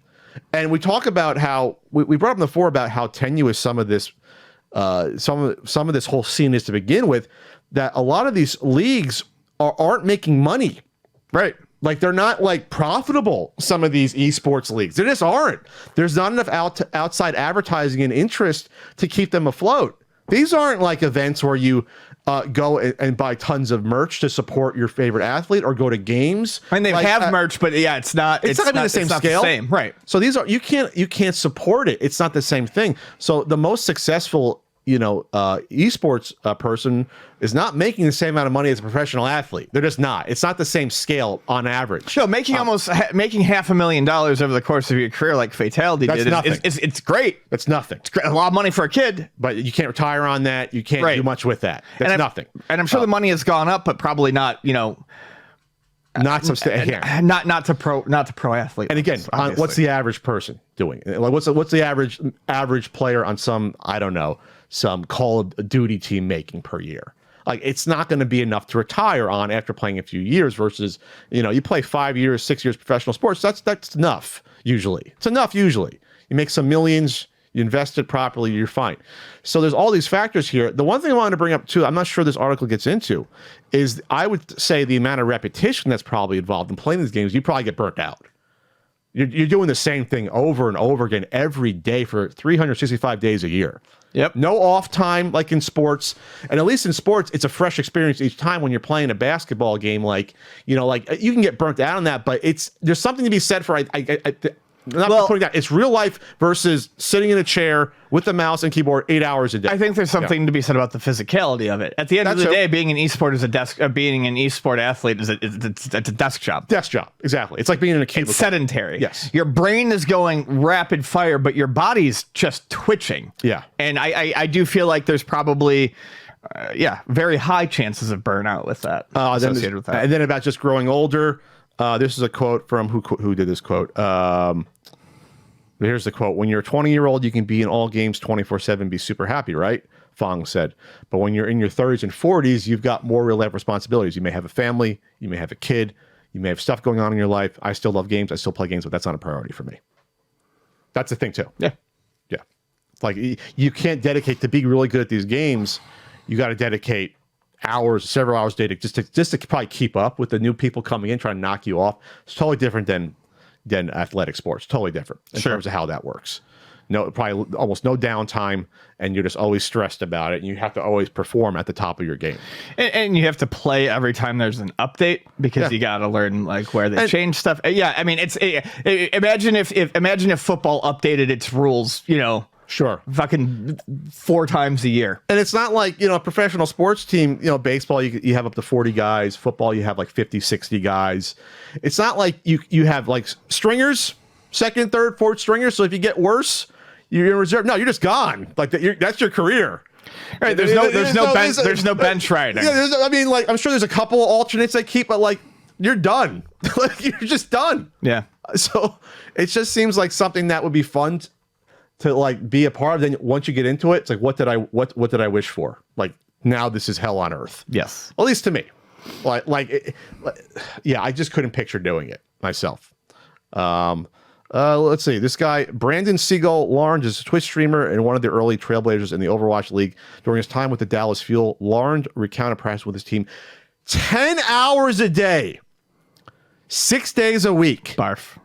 [SPEAKER 1] And we talk about how we brought up before about how tenuous some of this, some of this whole scene is to begin with. That a lot of these leagues aren't making money, right? Like they're not like profitable. Some of these esports leagues, they just aren't. There's not enough outside advertising and interest to keep them afloat. These aren't like events where you go and buy tons of merch to support your favorite athlete or go to games.
[SPEAKER 2] I mean, they have merch, but yeah, it's not
[SPEAKER 1] gonna be the same scale.
[SPEAKER 2] Right.
[SPEAKER 1] So these are you can't support it. It's not the same thing. So the most successful esports person is not making the same amount of money as a professional athlete. They're just not. It's not the same scale on average.
[SPEAKER 2] So making making $500,000 over the course of your career, like Fatality did, it's great.
[SPEAKER 1] It's nothing.
[SPEAKER 2] It's a lot of money for a kid,
[SPEAKER 1] but you can't retire on that. You can't do much with that. That's nothing.
[SPEAKER 2] And I'm sure the money has gone up, but probably not.
[SPEAKER 1] Not
[SPEAKER 2] to pro athlete.
[SPEAKER 1] And again, what's the average person doing? Like what's the average player on some some Call of Duty team making per year? Like it's not going to be enough to retire on after playing a few years versus you play 5 years, 6 years professional sports. That's enough usually. It's enough usually. You make some millions. You invest it properly, you're fine. So there's all these factors here. The one thing I wanted to bring up too, I'm not sure this article gets into, is I would say the amount of repetition that's probably involved in playing these games, you probably get burnt out. You're doing the same thing over and over again every day for 365 days a year.
[SPEAKER 2] Yep.
[SPEAKER 1] No off time like in sports. And at least in sports, it's a fresh experience each time when you're playing a basketball game. Like you can get burnt out on that, but there's something to be said for putting that. It's real life versus sitting in a chair with a mouse and keyboard 8 hours a day.
[SPEAKER 2] I think there's something to be said about the physicality of it. At the end of the day, being an esport being an esport athlete it's a desk job.
[SPEAKER 1] Desk job, exactly. It's like being in a cubicle.
[SPEAKER 2] It's sedentary.
[SPEAKER 1] Yes.
[SPEAKER 2] Your brain is going rapid fire, but your body's just twitching.
[SPEAKER 1] Yeah.
[SPEAKER 2] And I do feel like there's probably very high chances of burnout with that. Associated with that.
[SPEAKER 1] And then about just growing older. This is a quote from who did this quote. Here's the quote. When you're a 20-year-old, you can be in all games 24/7, be super happy, right? Fong said. But when you're in your 30s and 40s, you've got more real-life responsibilities. You may have a family. You may have a kid. You may have stuff going on in your life. I still love games. I still play games, but that's not a priority for me. That's the thing, too.
[SPEAKER 2] Yeah.
[SPEAKER 1] Yeah. Like, you can't dedicate to be really good at these games. You got to dedicate several hours a day just to probably keep up with the new people coming in, trying to knock you off. It's totally different than athletic sports. Totally different in terms of how that works. No, probably almost no downtime, and you're just always stressed about it, and you have to always perform at the top of your game.
[SPEAKER 2] And you have to play every time there's an update because you got to learn like where they change stuff. Yeah, I mean, imagine if football updated its rules,
[SPEAKER 1] Sure.
[SPEAKER 2] Fucking 4 times a year.
[SPEAKER 1] And it's not like, a professional sports team, baseball, you have up to 40 guys. Football, you have like 50, 60 guys. It's not like you have like stringers, second, third, fourth stringers. So if you get worse, you're in reserve. No, you're just gone. Like that's your career.
[SPEAKER 2] Right, there's no bench riding.
[SPEAKER 1] Yeah, I mean, like, I'm sure there's a couple alternates they keep, but like, you're done. Like, you're just done.
[SPEAKER 2] Yeah.
[SPEAKER 1] So it just seems like something that would be fun to like be a part of. Then once you get into it, it's like, what did I wish for? Like, now this is hell on earth.
[SPEAKER 2] Yes.
[SPEAKER 1] At least to me. Yeah, I just couldn't picture doing it myself. Let's see. This guy, Brandon Siegel Lawrence, is a Twitch streamer and one of the early trailblazers in the Overwatch League. During his time with the Dallas Fuel, Lawrence recounted practice with his team 10 hours a day, 6 days a week.
[SPEAKER 2] Barf.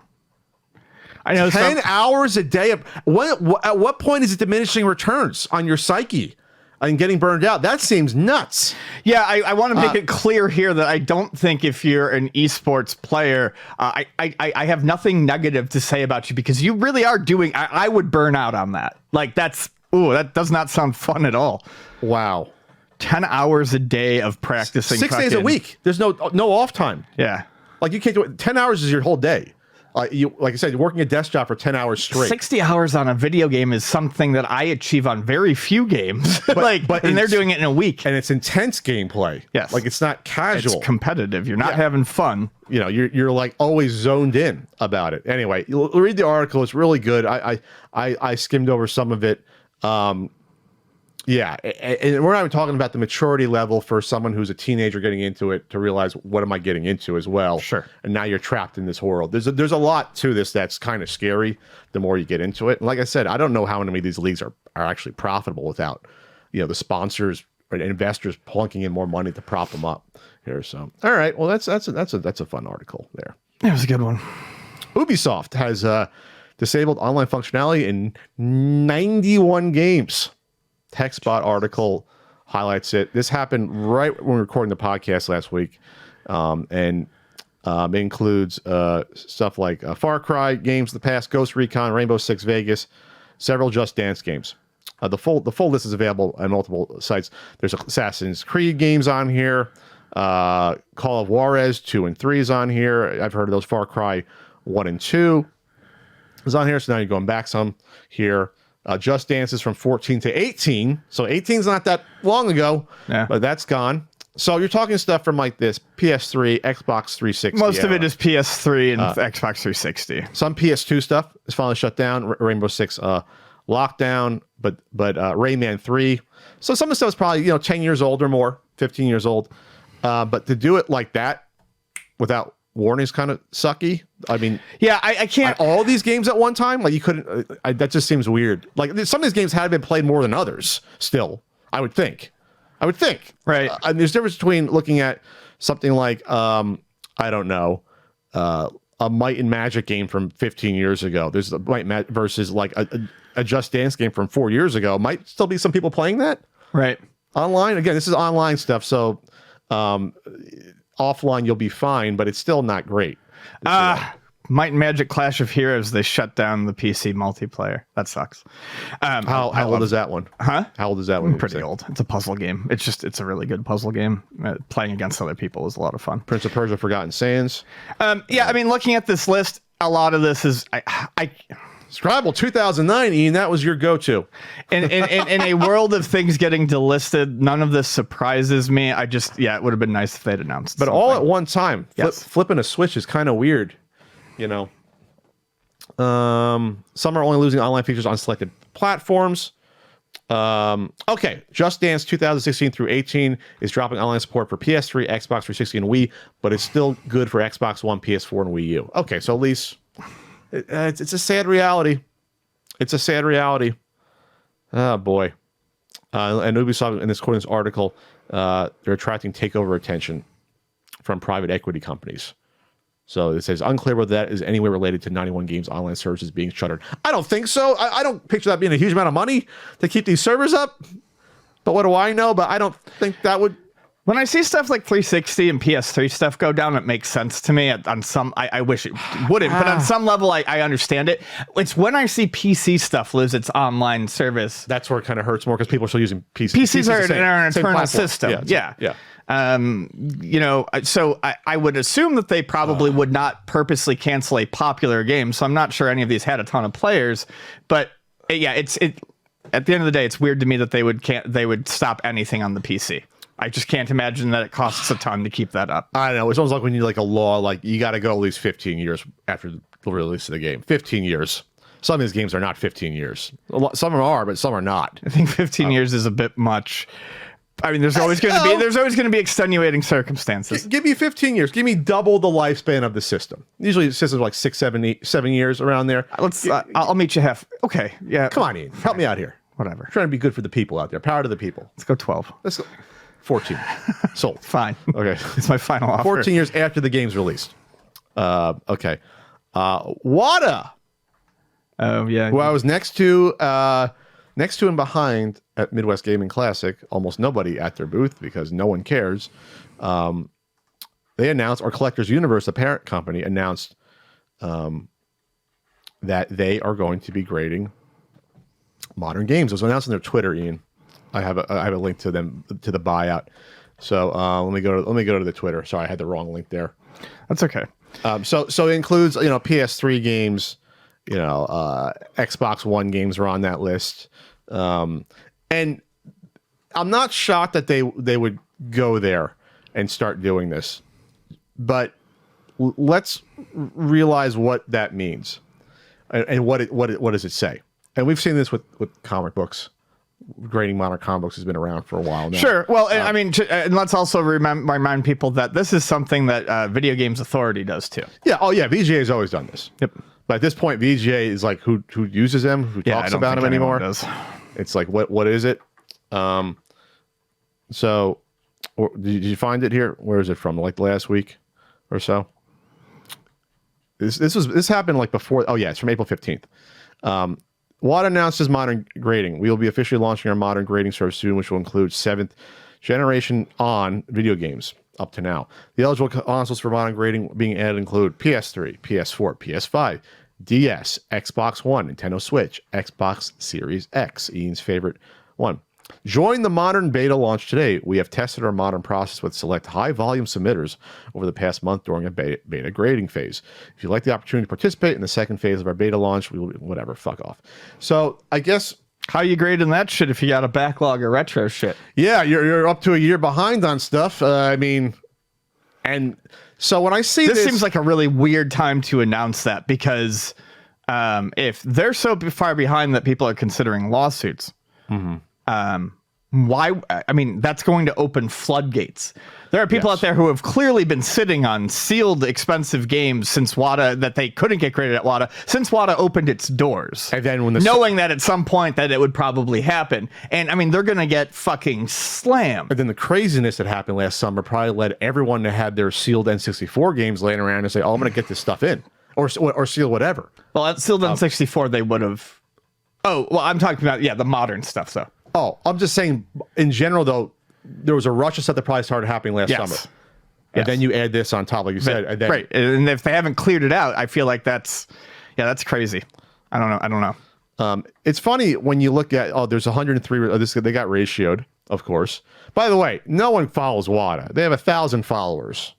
[SPEAKER 2] I know
[SPEAKER 1] 10 hours a day. At what point is it diminishing returns on your psyche and getting burned out? That seems nuts.
[SPEAKER 2] Yeah, I want to make it clear here that I don't think if you're an esports player, I have nothing negative to say about you because you really are doing. I would burn out on that. Like that does not sound fun at all.
[SPEAKER 1] Wow.
[SPEAKER 2] 10 hours a day of practicing.
[SPEAKER 1] 6 days a week. There's no off time.
[SPEAKER 2] Yeah.
[SPEAKER 1] Like you can't do it. 10 hours is your whole day. Like I said, you're working a desk job for 10 hours straight.
[SPEAKER 2] 60 hours on a video game is something that I achieve on very few games. And they're doing it in a week.
[SPEAKER 1] And it's intense gameplay.
[SPEAKER 2] Yes.
[SPEAKER 1] Like it's not casual.
[SPEAKER 2] It's competitive. You're not having fun.
[SPEAKER 1] You know, you're like always zoned in about it. Anyway, you'll read the article. It's really good. I skimmed over some of it. Yeah, and we're not even talking about the maturity level for someone who's a teenager getting into it to realize what am I getting into as well.
[SPEAKER 2] Sure.
[SPEAKER 1] And now you're trapped in this world. There's a lot to this that's kind of scary the more you get into it. And like I said, I don't know how many of these leagues are actually profitable without, the sponsors or investors plunking in more money to prop them up here. So, all right, well that's a fun article there.
[SPEAKER 2] That was a good one.
[SPEAKER 1] Ubisoft has disabled online functionality in 91 games. TechSpot article highlights it. This happened right when we were recording the podcast last week, and it includes stuff like Far Cry games, The Past, Ghost Recon, Rainbow Six Vegas, several Just Dance games. The full list is available on multiple sites. There's Assassin's Creed games on here. Call of Juarez 2 and 3 is on here. I've heard of those. Far Cry 1 and 2 is on here. So now you're going back some here. Just Dance is from 14 to 18. So 18 is not that long ago, but that's gone. So you're talking stuff from like this PS3, Xbox 360.
[SPEAKER 2] Most of it is PS3 and Xbox 360.
[SPEAKER 1] Some PS2 stuff is finally shut down. Rainbow Six Lockdown, but Rayman 3. So some of the stuff is probably 10 years old or more, 15 years old. But to do it like that without warning is kind of sucky. I mean,
[SPEAKER 2] yeah, I can't.
[SPEAKER 1] All these games at one time, like you couldn't. That just seems weird. Like some of these games had been played more than others. Still, I would think.
[SPEAKER 2] Right.
[SPEAKER 1] And there's a difference between looking at something like I don't know, a Might and Magic game from 15 years ago. There's a Might versus like a Just Dance game from 4 years ago. Might still be some people playing that.
[SPEAKER 2] Right.
[SPEAKER 1] Online again. This is online stuff, so. Offline you'll be fine, but it's still not great.
[SPEAKER 2] Might and Magic Clash of Heroes, they shut down the PC multiplayer. That sucks.
[SPEAKER 1] How old is that one?
[SPEAKER 2] Huh?
[SPEAKER 1] How old is that one?
[SPEAKER 2] Pretty old. It's a puzzle game. It's a really good puzzle game. Playing against other people is a lot of fun.
[SPEAKER 1] Prince of Persia: Forgotten Sands.
[SPEAKER 2] Yeah, I mean, looking at this list, a lot of this is
[SPEAKER 1] Scrabble 2009, Ian, that was your go-to.
[SPEAKER 2] In a world of things getting delisted, none of this surprises me. It would have been nice if they'd announced
[SPEAKER 1] But
[SPEAKER 2] something.
[SPEAKER 1] all at one time.
[SPEAKER 2] Yes.
[SPEAKER 1] Flipping a switch is kind of weird, Some are only losing online features on selected platforms. Okay, Just Dance 2016 through 18 is dropping online support for PS3, Xbox 360, and Wii, but it's still good for Xbox One, PS4, and Wii U. Okay, so at least... It's a sad reality. Oh, boy. And Ubisoft, in this quote in this article, they're attracting takeover attention from private equity companies. So it says, unclear whether that is anywhere related to 91 Games online services being shuttered. I don't think so. I don't picture that being a huge amount of money to keep these servers up. But what do I know? But I don't think that would...
[SPEAKER 2] When I see stuff like 360 and PS3 stuff go down, it makes sense to me. On some, I wish it wouldn't, but on some level, I understand it. It's when I see PC stuff lose its online service.
[SPEAKER 1] That's where it kind of hurts more because people are still using PCs.
[SPEAKER 2] PCs are an internal system.
[SPEAKER 1] Yeah.
[SPEAKER 2] So I would assume that they probably would not purposely cancel a popular game. So I'm not sure any of these had a ton of players, but yeah, at the end of the day, it's weird to me that they would stop anything on the PC. I just can't imagine that it costs a ton to keep that up.
[SPEAKER 1] I don't know. It's almost like when you like a law, like you got to go at least 15 years after the release of the game. 15 years. Some of these games are not 15 years. Some are, but some are not.
[SPEAKER 2] I think 15 years is a bit much. I mean, there's always going to be extenuating circumstances.
[SPEAKER 1] Give me 15 years. Give me double the lifespan of the system. Usually, the system's like 6, 7 years around there.
[SPEAKER 2] I'll meet you half. Okay, yeah.
[SPEAKER 1] Come on, Ian. Help me out here.
[SPEAKER 2] Whatever.
[SPEAKER 1] I'm trying to be good for the people out there. Power to the people.
[SPEAKER 2] Let's go 12.
[SPEAKER 1] Let's go 14. Sold.
[SPEAKER 2] Fine.
[SPEAKER 1] Okay.
[SPEAKER 2] It's my final offer.
[SPEAKER 1] 14 years after the game's released. Okay. Wata.
[SPEAKER 2] Oh yeah.
[SPEAKER 1] Who I was next to and behind at Midwest Gaming Classic. Almost nobody at their booth because no one cares. They announced, or Collectors Universe, the parent company, announced that they are going to be grading modern games. It was announced on their Twitter, Ian. I have a link to them to the buyout. So let me go to the Twitter. Sorry, I had the wrong link there.
[SPEAKER 2] That's okay.
[SPEAKER 1] So it includes PS3 games. Xbox One games are on that list. And I'm not shocked that they would go there and start doing this. But let's realize what that means and what does it say. And we've seen this with comic books. Grading modern comic books has been around for a while now.
[SPEAKER 2] Sure. Well, I mean, and let's also remind people that this is something that Video Games Authority does too.
[SPEAKER 1] Yeah. Oh, yeah. VGA has always done this.
[SPEAKER 2] Yep.
[SPEAKER 1] But at this point, VGA is like who uses them, who talks about them anymore.
[SPEAKER 2] Does.
[SPEAKER 1] It's like what is it? So, did you find it here? Where is it from? Like last week or so? This happened like before. Oh yeah, it's from April 15th. Wata announces modern grading. We will be officially launching our modern grading service soon, which will include 7th generation on video games up to now. The eligible consoles for modern grading being added include PS3, PS4, PS5, DS, Xbox One, Nintendo Switch, Xbox Series X, Ian's favorite one. Join the modern beta launch today. We have tested our modern process with select high-volume submitters over the past month during a beta grading phase. If you'd like the opportunity to participate in the second phase of our beta launch, we will whatever, fuck off. So I guess...
[SPEAKER 2] How you grading that shit if you got a backlog of retro shit?
[SPEAKER 1] Yeah, you're up to a year behind on stuff. I mean... And so when I see
[SPEAKER 2] this seems like a really weird time to announce that because if they're so far behind that people are considering lawsuits... Mm-hmm. Why? I mean, that's going to open floodgates. There are people out there who have clearly been sitting on sealed, expensive games since Wata that they couldn't get graded at Wata since Wata opened its doors.
[SPEAKER 1] And then when
[SPEAKER 2] knowing that at some point that it would probably happen, and I mean, they're going to get fucking slammed.
[SPEAKER 1] And then the craziness that happened last summer probably led everyone to have their sealed N64 games laying around and say, "Oh, I'm going to get this stuff in," or seal whatever.
[SPEAKER 2] Well, at sealed N64, they would have. Oh, well, I'm talking about the modern stuff. So.
[SPEAKER 1] Oh, I'm just saying, in general, though, there was a rush of stuff that probably started happening last summer. And then you add this on top, like you said. And then,
[SPEAKER 2] right. And if they haven't cleared it out, I feel like that's crazy. I don't know.
[SPEAKER 1] It's funny when you look at, there's 103, they got ratioed, of course. By the way, no one follows Wata. They have 1,000 followers,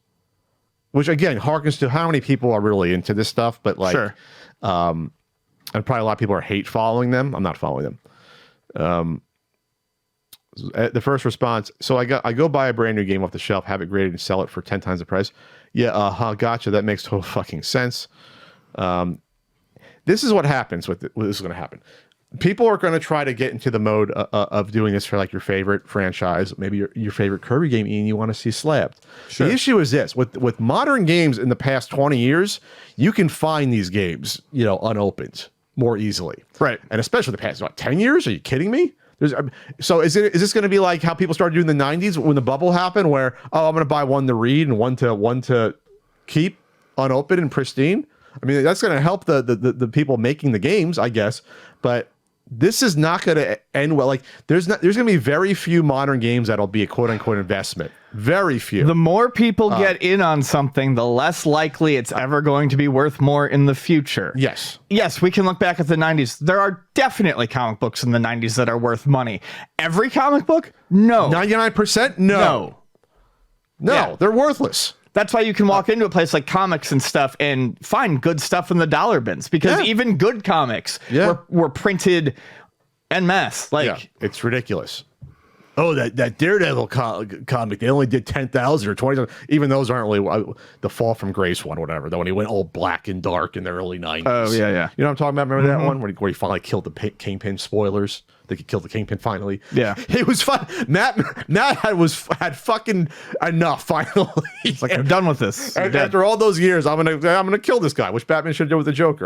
[SPEAKER 1] which, again, harkens to how many people are really into this stuff. But, like,
[SPEAKER 2] sure.
[SPEAKER 1] And probably a lot of people are hate following them. I'm not following them. The first response, so I go buy a brand new game off the shelf, have it graded and sell it for 10 times the price. Yeah, gotcha. That makes total fucking sense. This is what happens this is going to happen. People are going to try to get into the mode of doing this for like your favorite franchise, maybe your favorite Kirby game, Ian, you want to see slabbed. Sure. The issue is this, with modern games in the past 20 years, you can find these games, unopened more easily. Right. And especially the past, 10 years? Are you kidding me? So is this going to be like how people started doing in the 90s when the bubble happened, where I'm going to buy one to read and one to keep unopened and pristine? I mean, that's going to help the people making the games, I guess, but this is not going to end well. Like there's going to be very few modern games that'll be a quote unquote investment. Very few.
[SPEAKER 2] The more people get in on something, the less likely it's ever going to be worth more in the future.
[SPEAKER 1] Yes.
[SPEAKER 2] Yes, we can look back at the 90s. There are definitely comic books in the 90s that are worth money. Every comic book? No.
[SPEAKER 1] 99%? No. No, they're worthless.
[SPEAKER 2] That's why you can walk into a place like comics and stuff and find good stuff in the dollar bins, because even good comics were printed en masse. Like,
[SPEAKER 1] yeah, it's ridiculous. Oh, that Daredevil comic, they only did 10,000 or 20,000. Even those aren't really the Fall from Grace one, whatever. The one he went all black and dark in the early 90s.
[SPEAKER 2] Oh, yeah, yeah.
[SPEAKER 1] You know what I'm talking about? Remember that one where he finally killed the Kingpin? Spoilers. They could kill the Kingpin finally.
[SPEAKER 2] Yeah.
[SPEAKER 1] It was fun. Matt had fucking enough finally.
[SPEAKER 2] It's like, I'm done with this.
[SPEAKER 1] After all those years, I'm gonna kill this guy, which Batman should do with the Joker.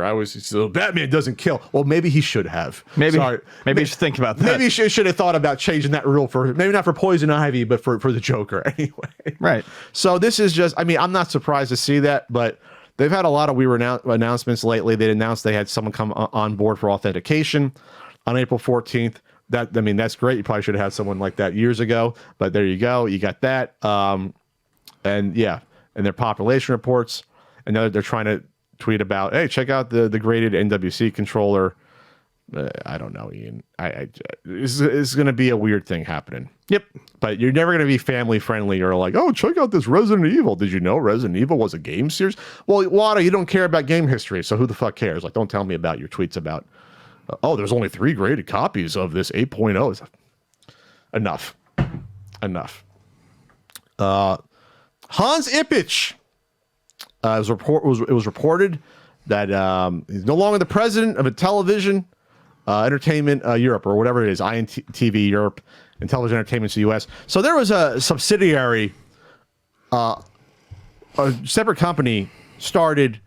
[SPEAKER 1] Batman doesn't kill. Well, maybe he should have.
[SPEAKER 2] Maybe you should think about that.
[SPEAKER 1] Maybe he should have thought about changing that rule for maybe not for Poison Ivy, but for the Joker anyway.
[SPEAKER 2] Right.
[SPEAKER 1] So this is just. I mean, I'm not surprised to see that, but they've had a lot of announcements lately. They announced they had someone come on board for authentication on April 14th. That's great. You probably should have had someone like that years ago, but there you go. You got that. And their population reports. And now they're trying to tweet about, hey, check out the graded NWC controller. I don't know, Ian. This is going to be a weird thing happening.
[SPEAKER 2] Yep.
[SPEAKER 1] But you're never going to be family friendly or like, oh, check out this Resident Evil. Did you know Resident Evil was a game series? Well, Wata, you don't care about game history, so who the fuck cares? Like, don't tell me about your tweets about, there's only 3 graded copies of this 8.0. Enough. Hans Ippich. It was reported that he's no longer the president of Intellivision Entertainment Europe, or whatever it is, INTV Europe, Intellivision Entertainment US. So there was a subsidiary, a separate company started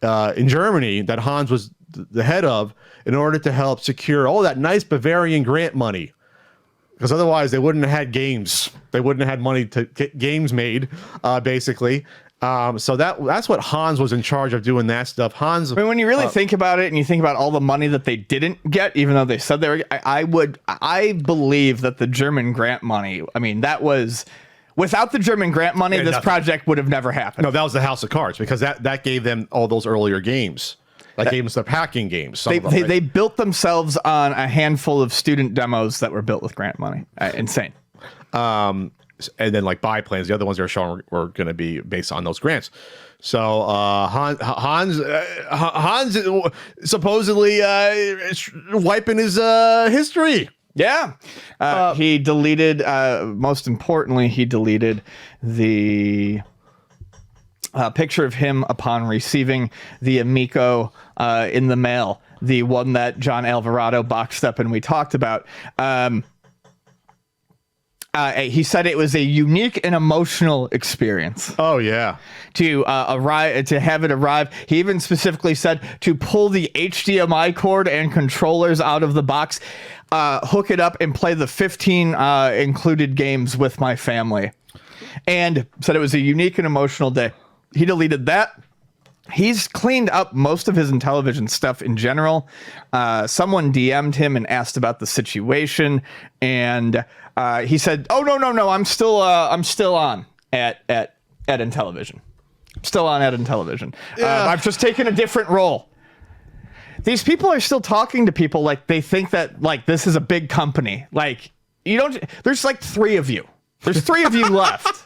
[SPEAKER 1] in Germany that Hans was the head of in order to help secure all that nice Bavarian grant money. Because otherwise they wouldn't have had games. They wouldn't have had money to get games made, basically. So that's what Hans was in charge of, doing that stuff. Hans.
[SPEAKER 2] I mean, when you really think about it, and you think about all the money that they didn't get, even though they said they were, I believe that the German grant money. I mean, that was without the German grant money, this project would have never happened.
[SPEAKER 1] No, that was the House of Cards, because that gave them all those earlier games. Like games, the packing games.
[SPEAKER 2] They built themselves on a handful of student demos that were built with grant money. Insane.
[SPEAKER 1] And then like buy plans, the other ones they were showing were going to be based on those grants. So Hans supposedly wiping his history.
[SPEAKER 2] Yeah. He deleted, most importantly, he deleted the picture of him upon receiving the Amico in the mail, the one that John Alvarado boxed up and we talked about. He said it was a unique and emotional experience.
[SPEAKER 1] Oh yeah,
[SPEAKER 2] to have it arrive. He even specifically said to pull the HDMI cord and controllers out of the box, hook it up, and play the 15 included games with my family. And said it was a unique and emotional day. He deleted that. He's cleaned up most of his Intellivision stuff in general. Someone DM'd him and asked about the situation, and he said, "Oh no, I'm still on at Intellivision. Still on at Intellivision.
[SPEAKER 1] Yeah.
[SPEAKER 2] I've just taken a different role." These people are still talking to people like they think that like this is a big company. Like you don't. There's like 3 of you. There's 3 of you left.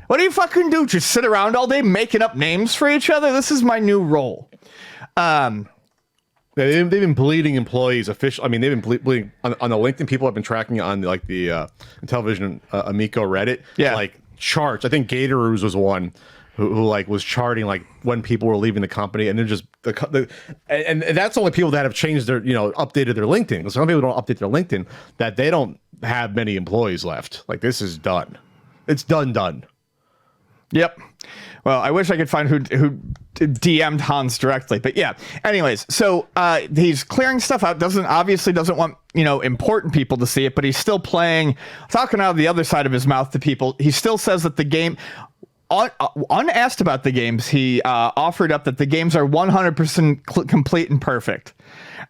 [SPEAKER 2] What do you fucking do? Just sit around all day making up names for each other? This is my new role.
[SPEAKER 1] They've been bleeding employees officially. I mean, they've been bleeding on the LinkedIn. People have been tracking on like the Intellivision Amico Reddit.
[SPEAKER 2] Yeah.
[SPEAKER 1] Like charts. I think Gatoroo's was one who like was charting like when people were leaving the company, and they're just and that's only people that have changed their updated their LinkedIn. Because some people don't update their LinkedIn, that they don't have many employees left. Like this is done. It's done.
[SPEAKER 2] Yep. Well, I wish I could find who DM'd Hans directly, but yeah. Anyways, so he's clearing stuff out. Obviously doesn't want important people to see it, but he's still talking out of the other side of his mouth to people. He still says that the game, unasked about the games, he offered up that the games are 100% complete and perfect.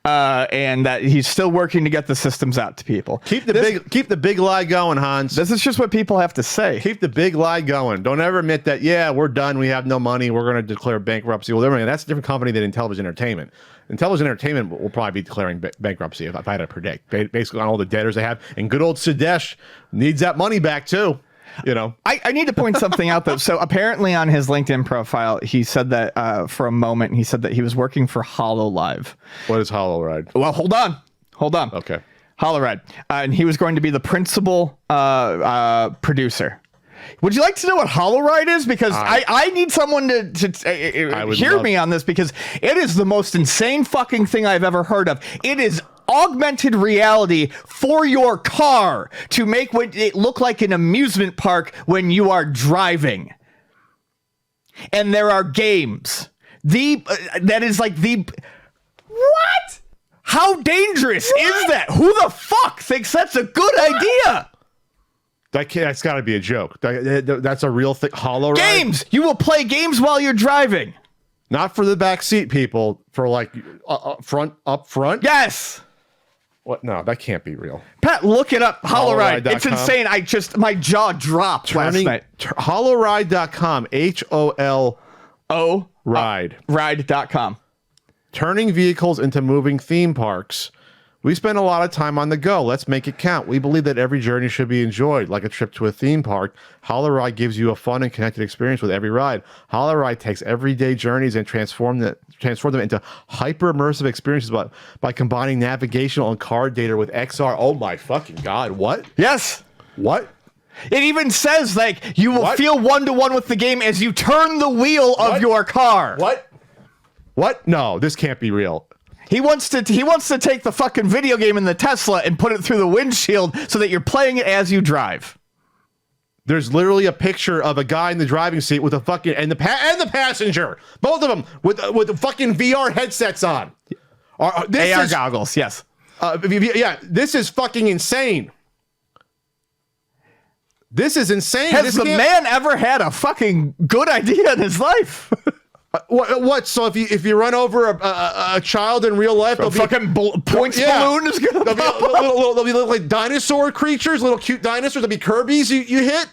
[SPEAKER 2] And that he's still working to get the systems out to people.
[SPEAKER 1] Keep the big lie going, Hans.
[SPEAKER 2] This is just what people have to say.
[SPEAKER 1] Keep the big lie going. Don't ever admit that, yeah, we're done, we have no money, we're going to declare bankruptcy. Well, that's a different company than Intellivision Entertainment. Intellivision Entertainment will probably be declaring bankruptcy if I had to predict, basically on all the debtors they have. And good old Sudesh needs that money back too.
[SPEAKER 2] I need to point something out though. So apparently on his LinkedIn profile, he said that for a moment, he said that he was working for Hollowride.
[SPEAKER 1] What is Hollowride?
[SPEAKER 2] Well, hold on.
[SPEAKER 1] Okay.
[SPEAKER 2] Hollowride. And he was going to be the principal producer. Would you like to know what Hollowride is? Because I need someone to hear me on this, because it is the most insane fucking thing I've ever heard of. It is augmented reality for your car to make it look like an amusement park when you are driving. And there are games. That is like the... What? How dangerous is that? Who the fuck thinks that's a good idea?
[SPEAKER 1] That's got to be a joke. That's a real thing. Hollowride?
[SPEAKER 2] Games! You will play games while you're driving.
[SPEAKER 1] Not for the back seat people, for like up front?
[SPEAKER 2] Yes!
[SPEAKER 1] What? No, that can't be real.
[SPEAKER 2] Pat, look it up. Hollowride. It's
[SPEAKER 1] Hollowride.com.
[SPEAKER 2] insane. My jaw dropped last night.
[SPEAKER 1] Hollowride.com. HOLO ride.
[SPEAKER 2] Ride.com.
[SPEAKER 1] Turning vehicles into moving theme parks. We spend a lot of time on the go. Let's make it count. We believe that every journey should be enjoyed, like a trip to a theme park. Hollowride gives you a fun and connected experience with every ride. Hollowride takes everyday journeys and transform them into hyper-immersive experiences by combining navigational and car data with XR. Oh my fucking God, what?
[SPEAKER 2] Yes.
[SPEAKER 1] What?
[SPEAKER 2] It even says, like, you will feel one-to-one with the game as you turn the wheel of your car.
[SPEAKER 1] What? No, this can't be real.
[SPEAKER 2] He wants to take the fucking video game in the Tesla and put it through the windshield so that you're playing it as you drive.
[SPEAKER 1] There's literally a picture of a guy in the driving seat with a fucking and the passenger, both of them with the fucking VR headsets on.
[SPEAKER 2] AR goggles, yes.
[SPEAKER 1] Yeah, this is fucking insane. This is insane.
[SPEAKER 2] Has the man ever had a fucking good idea in his life?
[SPEAKER 1] What? So if you run over a child in real life,
[SPEAKER 2] a fucking points balloon is gonna pop up.
[SPEAKER 1] They'll be like dinosaur creatures, little cute dinosaurs. They'll be Kirby's you hit.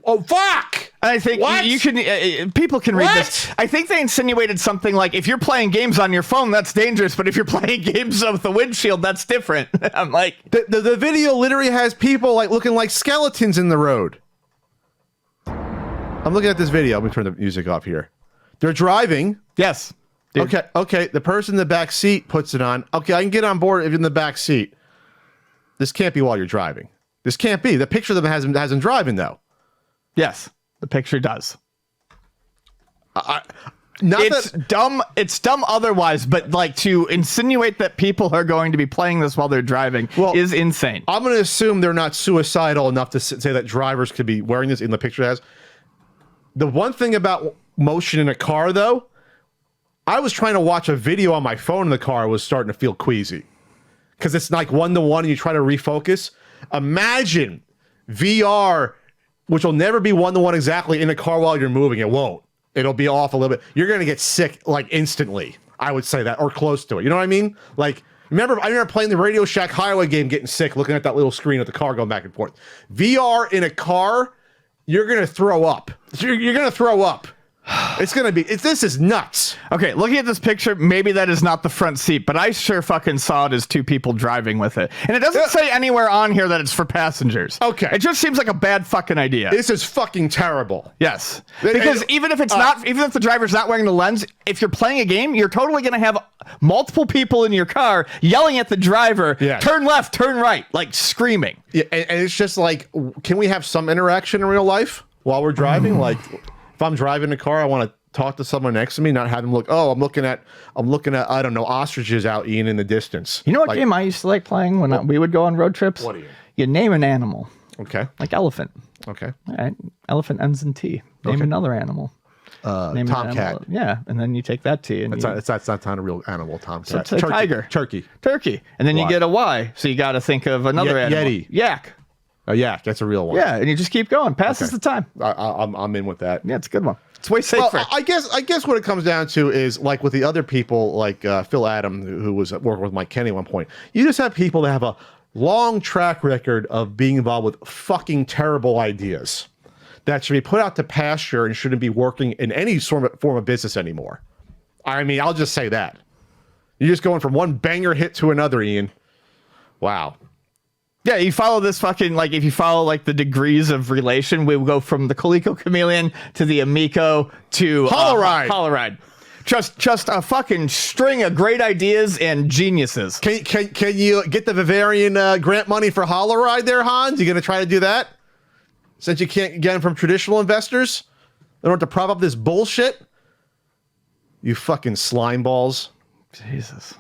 [SPEAKER 1] Oh fuck!
[SPEAKER 2] And I think you can. People can read this. I think they insinuated something like, if you're playing games on your phone, that's dangerous, but if you're playing games with the windshield, that's different. I'm like,
[SPEAKER 1] the video literally has people like looking like skeletons in the road. I'm looking at this video. Let me turn the music off here. They're driving.
[SPEAKER 2] Yes.
[SPEAKER 1] Dude. Okay. The person in the back seat puts it on. Okay, I can get on board if you're in the back seat. This can't be while you're driving. This can't be. The picture of them has him driving, though.
[SPEAKER 2] Yes, the picture does.
[SPEAKER 1] It's
[SPEAKER 2] dumb. It's dumb otherwise, but like to insinuate that people are going to be playing this while they're driving is insane.
[SPEAKER 1] I'm going to assume they're not suicidal enough to say that drivers could be wearing this in the picture it has. The one thing about motion in a car, though, I was trying to watch a video on my phone in the car. I was starting to feel queasy because it's like one-to-one and you try to refocus. Imagine VR, which will never be one-to-one exactly in a car while you're moving. It won't. It'll be off a little bit. You're going to get sick like instantly. I would say that, or close to it. You know what I mean? Like, I remember playing the Radio Shack Highway game, getting sick, looking at that little screen of the car going back and forth. VR in a car, you're going to throw up. You're going to throw up. It's going to be, this is nuts.
[SPEAKER 2] Okay, looking at this picture, maybe that is not the front seat, but I sure fucking saw it as two people driving with it. And it doesn't say anywhere on here that it's for passengers.
[SPEAKER 1] Okay.
[SPEAKER 2] It just seems like a bad fucking idea.
[SPEAKER 1] This is fucking terrible.
[SPEAKER 2] Yes. Because even if the driver's not wearing the lens, if you're playing a game, you're totally going to have multiple people in your car yelling at the driver, turn left, turn right, like screaming.
[SPEAKER 1] Yeah, and it's just like, can we have some interaction in real life while we're driving? Like, if I'm driving a car, I want to talk to someone next to me, not have them look, I'm looking at, I don't know, ostrich out eating in the distance.
[SPEAKER 2] You know what game I used to like playing when we would go on road trips?
[SPEAKER 1] What do you?
[SPEAKER 2] You name an animal.
[SPEAKER 1] Okay.
[SPEAKER 2] Like elephant.
[SPEAKER 1] Okay.
[SPEAKER 2] All right. Elephant ends in T. Name another animal. Name
[SPEAKER 1] tomcat.
[SPEAKER 2] Yeah, and then you take that T. And
[SPEAKER 1] that's not a real animal, tomcat.
[SPEAKER 2] So tiger.
[SPEAKER 1] Turkey.
[SPEAKER 2] And then you get a Y, so you got to think of another animal.
[SPEAKER 1] Yeti.
[SPEAKER 2] Yak.
[SPEAKER 1] A yak, that's a real one.
[SPEAKER 2] Yeah, and you just keep going. Passes the time.
[SPEAKER 1] I'm in with that.
[SPEAKER 2] Yeah, it's a good one. It's way safer.
[SPEAKER 1] Well, I guess what it comes down to is like with the other people, like Phil Adam, who was working with Mike Kenny at one point. You just have people that have a long track record of being involved with fucking terrible ideas that should be put out to pasture and shouldn't be working in any form of business anymore. I mean, I'll just say that. You're just going from one banger hit to another, Ian. Wow.
[SPEAKER 2] Yeah, you follow this fucking, like, if you follow, like, the degrees of relation, we will go from the Coleco Chameleon to the Amico to
[SPEAKER 1] Hollowride.
[SPEAKER 2] Hollowride. just a fucking string of great ideas and geniuses.
[SPEAKER 1] Can you get the Bavarian grant money for Hollowride there, Hans? You gonna try to do that? Since you can't get them from traditional investors, they don't have to prop up this bullshit. You fucking slime balls.
[SPEAKER 2] Jesus.